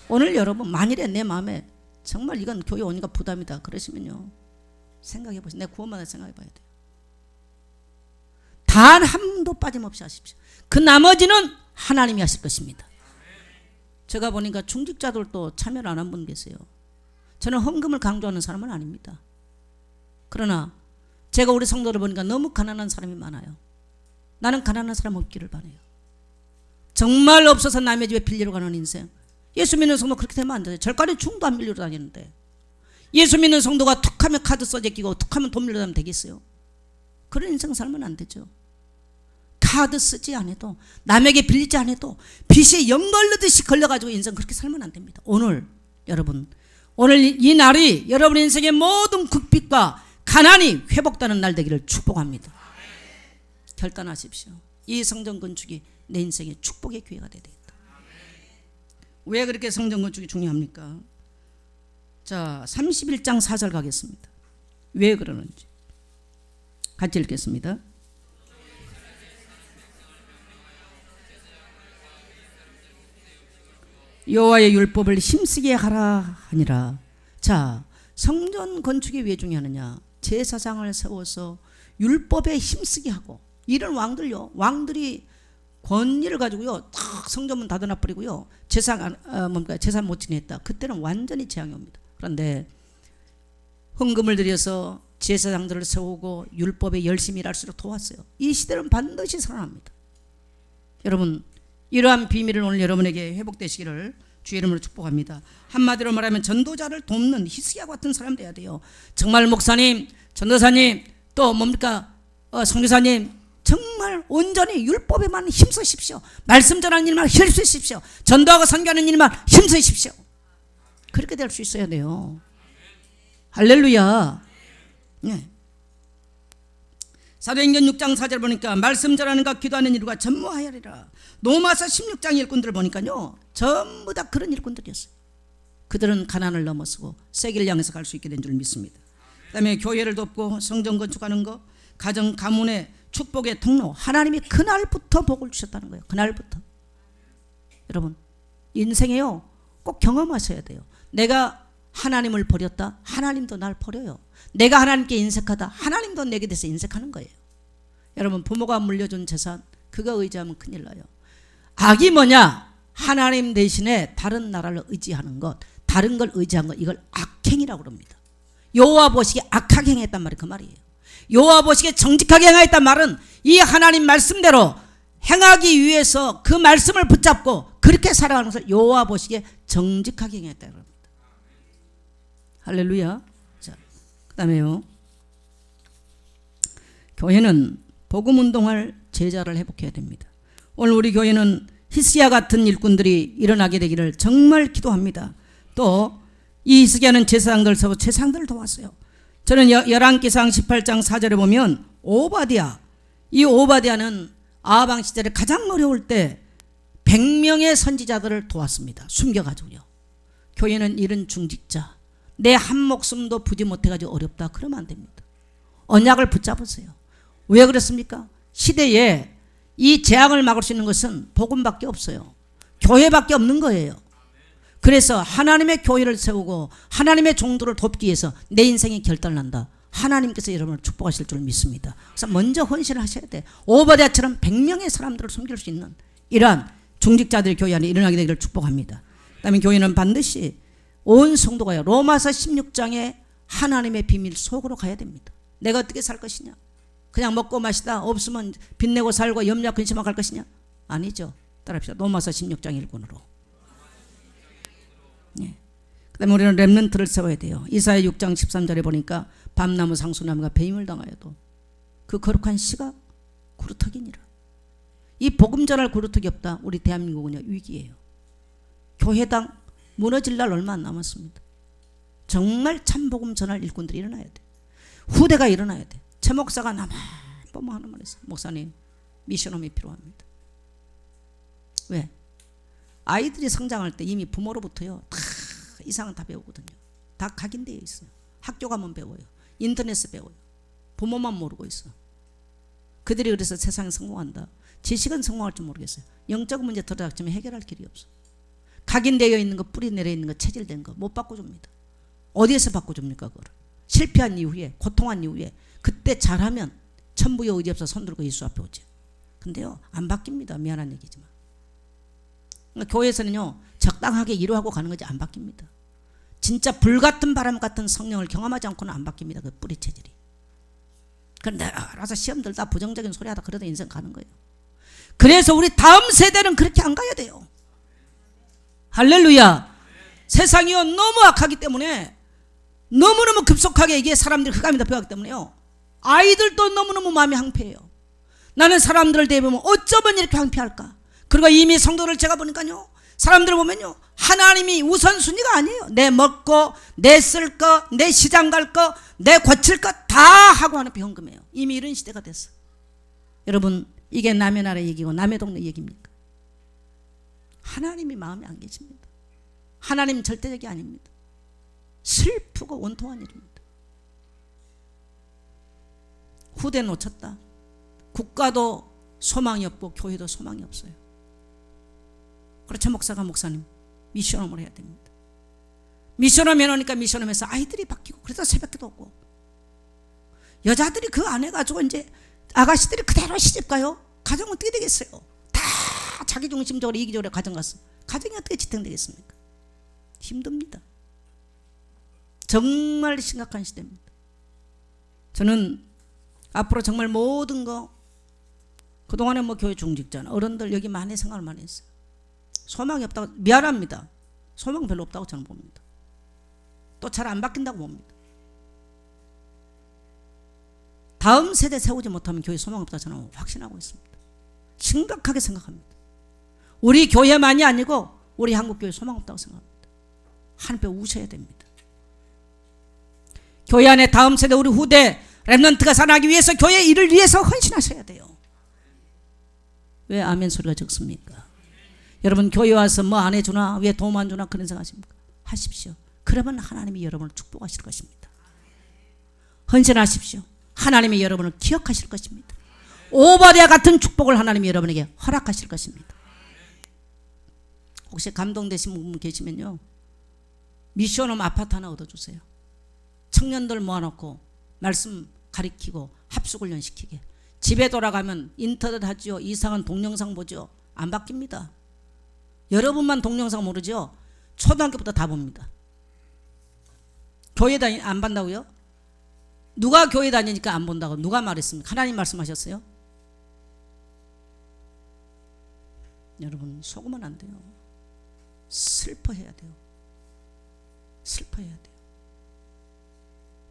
오늘 여러분 만일에 내 마음에 정말 이건 교회 오니까 부담이다 그러시면요, 생각해 보세요. 내 구원만을 생각해 봐야 돼요. 단 한 분도 빠짐없이 하십시오. 그 나머지는 하나님이 하실 것입니다. 제가 보니까 중직자들도 참여를 안 한 분 계세요. 저는 헌금을 강조하는 사람은 아닙니다. 그러나 제가 우리 성도를 보니까 너무 가난한 사람이 많아요. 나는 가난한 사람 없기를 바라요. 정말 없어서 남의 집에 빌리러 가는 인생. 예수 믿는 성도 그렇게 되면 안 돼요. 절간에 중도 안 빌리러 다니는데, 예수 믿는 성도가 툭하면 카드 써제끼고 툭하면 돈 빌려 다니면 되겠어요? 그런 인생 살면 안 되죠. 카드 쓰지 않아도, 남에게 빌리지 않아도 빚이 연걸르듯이 걸려가지고 인생 그렇게 살면 안 됩니다. 오늘 여러분, 오늘 이 날이 여러분 인생의 모든 국빚과 가난이 회복되는 날 되기를 축복합니다. 결단하십시오. 이 성전 건축이 내 인생의 축복의 기회가 되야 되겠다. 왜 그렇게 성전 건축이 중요합니까? 자, 31장 4절 가겠습니다. 왜 그러는지 같이 읽겠습니다. 여호와의 율법을 힘쓰게 하라 하니라. 자, 성전 건축이 왜 중요하느냐? 제사장을 세워서 율법에 힘쓰게 하고, 이런 왕들요, 왕들이 권위를 가지고요 탁 성전문 닫아놔 버리고요 제사 못 지냈다. 그때는 완전히 재앙이 옵니다. 그런데 헌금을 들여서 제사장들을 세우고 율법에 열심히 일할수록 도왔어요. 이 시대는 반드시 살아납니다. 여러분, 이러한 비밀을 오늘 여러분에게 회복되시기를 주의 이름으로 축복합니다. 한마디로 말하면 전도자를 돕는 히스기야 같은 사람 돼야 돼요. 정말 목사님, 전도사님, 또 뭡니까 선교사님, 정말 온전히 율법에만 힘쓰십시오. 말씀 전하는 일만 힘쓰십시오. 전도하고 선교하는 일만 힘쓰십시오. 그렇게 될 수 있어야 돼요. 할렐루야. 네. 사도행전 6장 4절 보니까 말씀 전하는 것 기도하는 일과 전무하여리라. 로마서 16장 일꾼들을 보니까요 전부 다 그런 일꾼들이었어요. 그들은 가난을 넘어서고 세계를 향해서 갈 수 있게 된 줄 믿습니다. 그 다음에 교회를 돕고 성전 건축하는 거, 가정 가문의 축복의 통로, 하나님이 그날부터 복을 주셨다는 거예요. 그날부터. 여러분, 인생에요 꼭 경험하셔야 돼요. 내가 하나님을 버렸다, 하나님도 날 버려요. 내가 하나님께 인색하다, 하나님도 내게 대해서 인색하는 거예요. 여러분, 부모가 물려준 재산, 그거 의지하면 큰일 나요. 악이 뭐냐? 하나님 대신에 다른 나라를 의지하는 것, 다른 걸 의지한 것, 이걸 악행이라고 합니다. 여호와 보시기에 악하게 행했단 말이 그 말이에요. 여호와 보시기에 정직하게 행하였단 말은 이 하나님 말씀대로 행하기 위해서 그 말씀을 붙잡고 그렇게 살아가는 것을 여호와 보시기에 정직하게 행했다고 합니다. 할렐루야. 자, 그 다음에요, 교회는 복음 운동할 제자를 회복해야 됩니다. 오늘 우리 교회는 히스기야 같은 일꾼들이 일어나게 되기를 정말 기도합니다. 또 이 히스기야는 제사장들 서고 제사장들을 도왔어요. 저는 열왕기상 18장 4절에 보면 오바댜, 이 오바댜는 아방 시절에 가장 어려울 때 100명의 선지자들을 도왔습니다. 숨겨가지고요. 교회는 이런 중직자, 내 한 목숨도 부지 못해가지고 어렵다 그러면 안 됩니다. 언약을 붙잡으세요. 왜 그렇습니까? 시대에 이 재앙을 막을 수 있는 것은 복음밖에 없어요. 교회밖에 없는 거예요. 그래서 하나님의 교회를 세우고 하나님의 종들을 돕기 위해서 내 인생이 결단난다. 하나님께서 여러분을 축복하실 줄 믿습니다. 그래서 먼저 헌신을 하셔야 돼. 오바댜처럼 100명의 사람들을 섬길 수 있는 이러한 중직자들의 교회 안에 일어나게 되기를 축복합니다. 그다음에 교회는 반드시 온 성도가요. 로마서 16장에 하나님의 비밀 속으로 가야 됩니다. 내가 어떻게 살 것이냐? 그냥 먹고 마시다 없으면 빚내고 살고 염려 근심하고 갈 것이냐? 아니죠. 따라합시다. 로마서 16장 1권으로. 네. 그 다음에 우리는 렘넌트를 세워야 돼요. 이사야 6장 13절에 보니까 밤나무 상수나무가 배임을 당하여도 그 거룩한 씨가 구루터기니라. 이 복음 전할 구루터기 없다. 우리 대한민국은요 위기예요. 교회당 무너질 날 얼마 안 남았습니다. 정말 참 복음 전할 일꾼들이 일어나야 돼. 후대가 일어나야 돼. 최 목사가 나만 보면 하는 말 했어요. 목사님 미션홈이 필요합니다. 왜? 아이들이 성장할 때 이미 부모로부터요 다 이상은 다 배우거든요. 다 각인되어 있어요. 학교 가면 배워요. 인터넷에 배워요. 부모만 모르고 있어. 그들이 그래서 세상에 성공한다. 지식은 성공할 줄 모르겠어요. 영적 문제 들어닥치면 해결할 길이 없어. 각인되어 있는 거, 뿌리 내려 있는 거, 체질된 거 못 바꿔줍니다. 어디에서 바꿔줍니까 그걸? 실패한 이후에, 고통한 이후에 그때 잘하면 천부의 의지 없어 손들고 예수 앞에 오지. 근데요 안 바뀝니다. 미안한 얘기지만. 그러니까 교회에서는요 적당하게 이루하고 가는 거지 안 바뀝니다. 진짜 불같은 바람 같은 성령을 경험하지 않고는 안 바뀝니다. 그 뿌리 체질이. 그런데 알아서 시험 들다 부정적인 소리 하다 그러다 인생 가는 거예요. 그래서 우리 다음 세대는 그렇게 안 가야 돼요. 할렐루야. 세상이요 너무 악하기 때문에 너무너무 급속하게 이게 사람들이 흑암이 덮여가기 때문에요 아이들도 너무너무 마음이 황폐해요. 나는 사람들을 대보면 어쩌면 이렇게 황폐할까. 그리고 이미 성도를 제가 보니까요 사람들을 보면요 하나님이 우선순위가 아니에요. 내 먹고 내 쓸 거 내 시장 갈 거 내 고칠 거 다 하고 하는 비헌금이에요. 이미 이런 시대가 됐어. 여러분 이게 남의 나라 얘기고 남의 동네 얘기입니까? 하나님이 마음에 안 계십니다. 하나님 절대적이 아닙니다. 슬프고 원통한 일입니다. 후대 놓쳤다. 국가도 소망이 없고 교회도 소망이 없어요. 그렇죠. 목사가 목사님 미션홈을 해야 됩니다. 미션홈 해놓으니까 미션홈에서 아이들이 바뀌고 그래서 새벽기도 없고 여자들이 그 안에 가지고 이제 아가씨들이 그대로 시집가요. 가정 어떻게 되겠어요? 다 자기중심적으로 이기적으로 가정 갔어. 가정이 어떻게 지탱되겠습니까? 힘듭니다. 정말 심각한 시대입니다. 저는 앞으로 정말 모든 거 그동안에 뭐 교회 중직자나 어른들 여기 많이 생각을 많이 했어요. 소망이 없다고 미안합니다. 소망 별로 없다고 저는 봅니다. 또 잘 안 바뀐다고 봅니다. 다음 세대 세우지 못하면 교회 소망 없다고 저는 확신하고 있습니다. 심각하게 생각합니다. 우리 교회만이 아니고 우리 한국교회 소망 없다고 생각합니다. 하나님께 우셔야 됩니다. 교회 안에 다음 세대 우리 후대 렘넌트가 살아나기 위해서 교회 일을 위해서 헌신하셔야 돼요. 왜 아멘 소리가 적습니까? 여러분 교회 와서 뭐 안 해주나 왜 도움 안 주나 그런 생각하십니까? 하십시오. 그러면 하나님이 여러분을 축복하실 것입니다. 헌신하십시오. 하나님이 여러분을 기억하실 것입니다. 오바댜 같은 축복을 하나님이 여러분에게 허락하실 것입니다. 혹시 감동되신 분 계시면요 미션홈 아파트 하나 얻어주세요. 청년들 모아놓고 말씀 가리키고 합숙훈련 시키게. 집에 돌아가면 인터넷 하죠. 이상한 동영상 보죠. 안 바뀝니다. 여러분만 동영상 모르죠. 초등학교부터 다 봅니다. 교회 안 본다고요? 누가 교회 다니니까 안 본다고 누가 말했습니까? 하나님 말씀하셨어요? 여러분 속으면 안 돼요. 슬퍼해야 돼요. 슬퍼해야 돼요.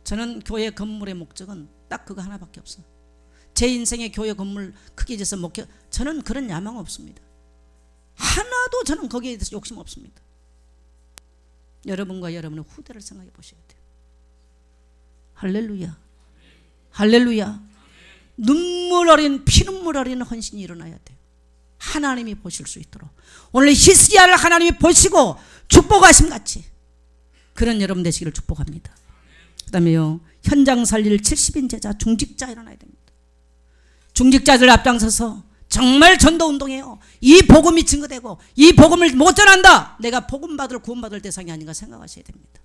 저는 교회 건물의 목적은 딱 그거 하나밖에 없어요. 제 인생의 교회 건물 크게 지어서 목표 저는 그런 야망 없습니다. 하나도 저는 거기에 대해서 욕심 없습니다. 여러분과 여러분의 후대를 생각해 보셔야 돼요. 할렐루야, 할렐루야. 눈물 어린 피눈물 어린 헌신이 일어나야 돼요. 하나님이 보실 수 있도록 오늘 히스기야를 하나님이 보시고 축복하심 같이 그런 여러분 되시기를 축복합니다. 그 다음에요, 현장 살릴 70인 제자 중직자 일어나야 됩니다. 중직자들 앞장서서 정말 전도운동해요. 이 복음이 증거되고 이 복음을 못 전한다, 내가 복음받을 구원받을 대상이 아닌가 생각하셔야 됩니다.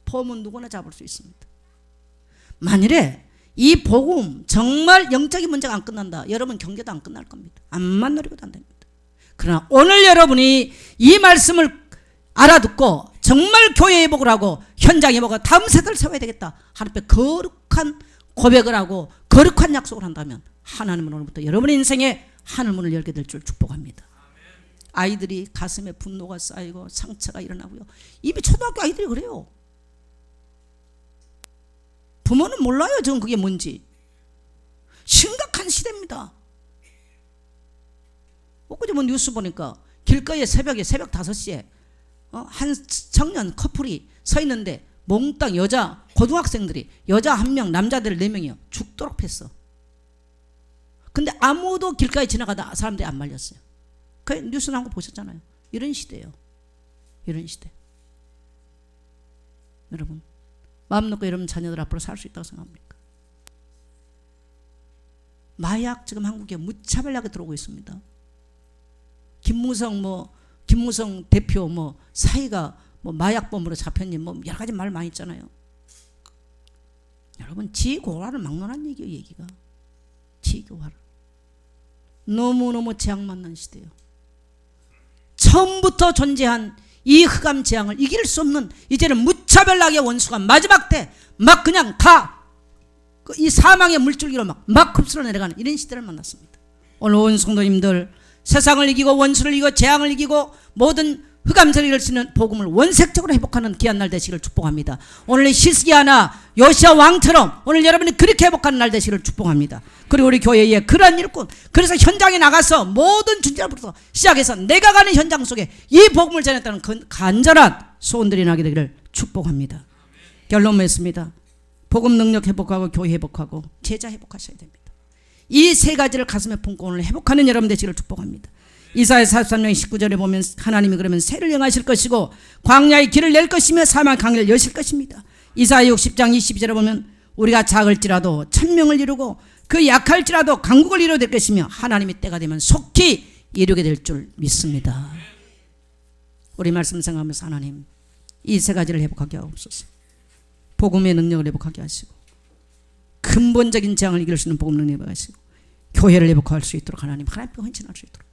폼은 누구나 잡을 수 있습니다. 만일에 이 복음 정말 영적인 문제가 안 끝난다, 여러분 경제도 안 끝날 겁니다. 암만 노리고도 안 됩니다. 그러나 오늘 여러분이 이 말씀을 알아듣고 정말 교회 회복을 하고 현장 회복을 하고 다음 세대를 세워야 되겠다, 하나님 앞에 거룩한 고백을 하고 거룩한 약속을 한다면 하나님은 오늘부터 여러분의 인생에 하늘문을 열게 될 줄 축복합니다. 아이들이 가슴에 분노가 쌓이고 상처가 일어나고요. 이미 초등학교 아이들이 그래요. 부모는 몰라요. 저는 그게 뭔지. 심각한 시대입니다. 엊그제 뭐 뉴스 보니까 길거리에 새벽 5시에 한 청년 커플이 서 있는데 몽땅 여자 고등학생들이 여자 1명 남자들 4명이요 죽도록 팼어. 근데 아무도 길가에 지나가다 사람들이 안 말렸어요. 그 뉴스 나온 거 보셨잖아요. 이런 시대예요. 이런 시대. 여러분 마음 놓고 여러분 자녀들 앞으로 살 수 있다고 생각합니까? 마약 지금 한국에 무차별하게 들어오고 있습니다. 김무성 대표 사이가 마약범으로 잡혔니 여러 가지 말 많이 있잖아요. 여러분 지고화를 막론한 얘기예요. 얘기가 지고화를 너무너무 재앙 만난 시대예요. 처음부터 존재한 이 흑암 재앙을 이길 수 없는 이제는 무차별하게 원수가 마지막 때 막 그냥 다 이 사망의 물줄기로 막 흡수로 내려가는 이런 시대를 만났습니다. 오늘 온 성도님들 세상을 이기고 원수를 이기고 재앙을 이기고 모든 흑암세력을 이길 수 있는 복음을 원색적으로 회복하는 귀한 날 되시기를 축복합니다. 오늘 히스기야나 요시야 왕처럼 오늘 여러분이 그렇게 회복하는 날 되시기를 축복합니다. 그리고 우리 교회에 그러한 일꾼, 그래서 현장에 나가서 모든 준비부터 시작해서 내가 가는 현장 속에 이 복음을 전했다는 간절한 소원들이 나게 되기를 축복합니다. 결론 맺습니다. 복음 능력 회복하고 교회 회복하고 제자 회복하셔야 됩니다. 이 세 가지를 가슴에 품고 오늘 회복하는 여러분 되시기를 축복합니다. 이사야 43장 19절에 보면 하나님이 그러면 새를 영하실 것이고 광야의 길을 낼 것이며 사막 강을 여실 것입니다. 이사야 60장 22절에 보면 우리가 작을지라도 천명을 이루고 그 약할지라도 강국을 이루게 될 것이며 하나님의 때가 되면 속히 이루게 될 줄 믿습니다. 우리 말씀 생각하면서 하나님 이 세 가지를 회복하게 하옵소서. 복음의 능력을 회복하게 하시고 근본적인 재앙을 이길 수 있는 복음 능력을 회복하시고 교회를 회복할 수 있도록 하나님 앞에 헌신할 수 있도록,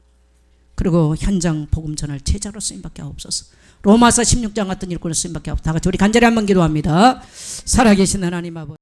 그리고 현장 복음 전할 제자로 쓰임받게 하옵소서. 로마서 16장 같은 일꾼으로 쓰임받게 하옵소서. 다 같이 우리 간절히 한번 기도합니다. 살아계신 하나님 아버지,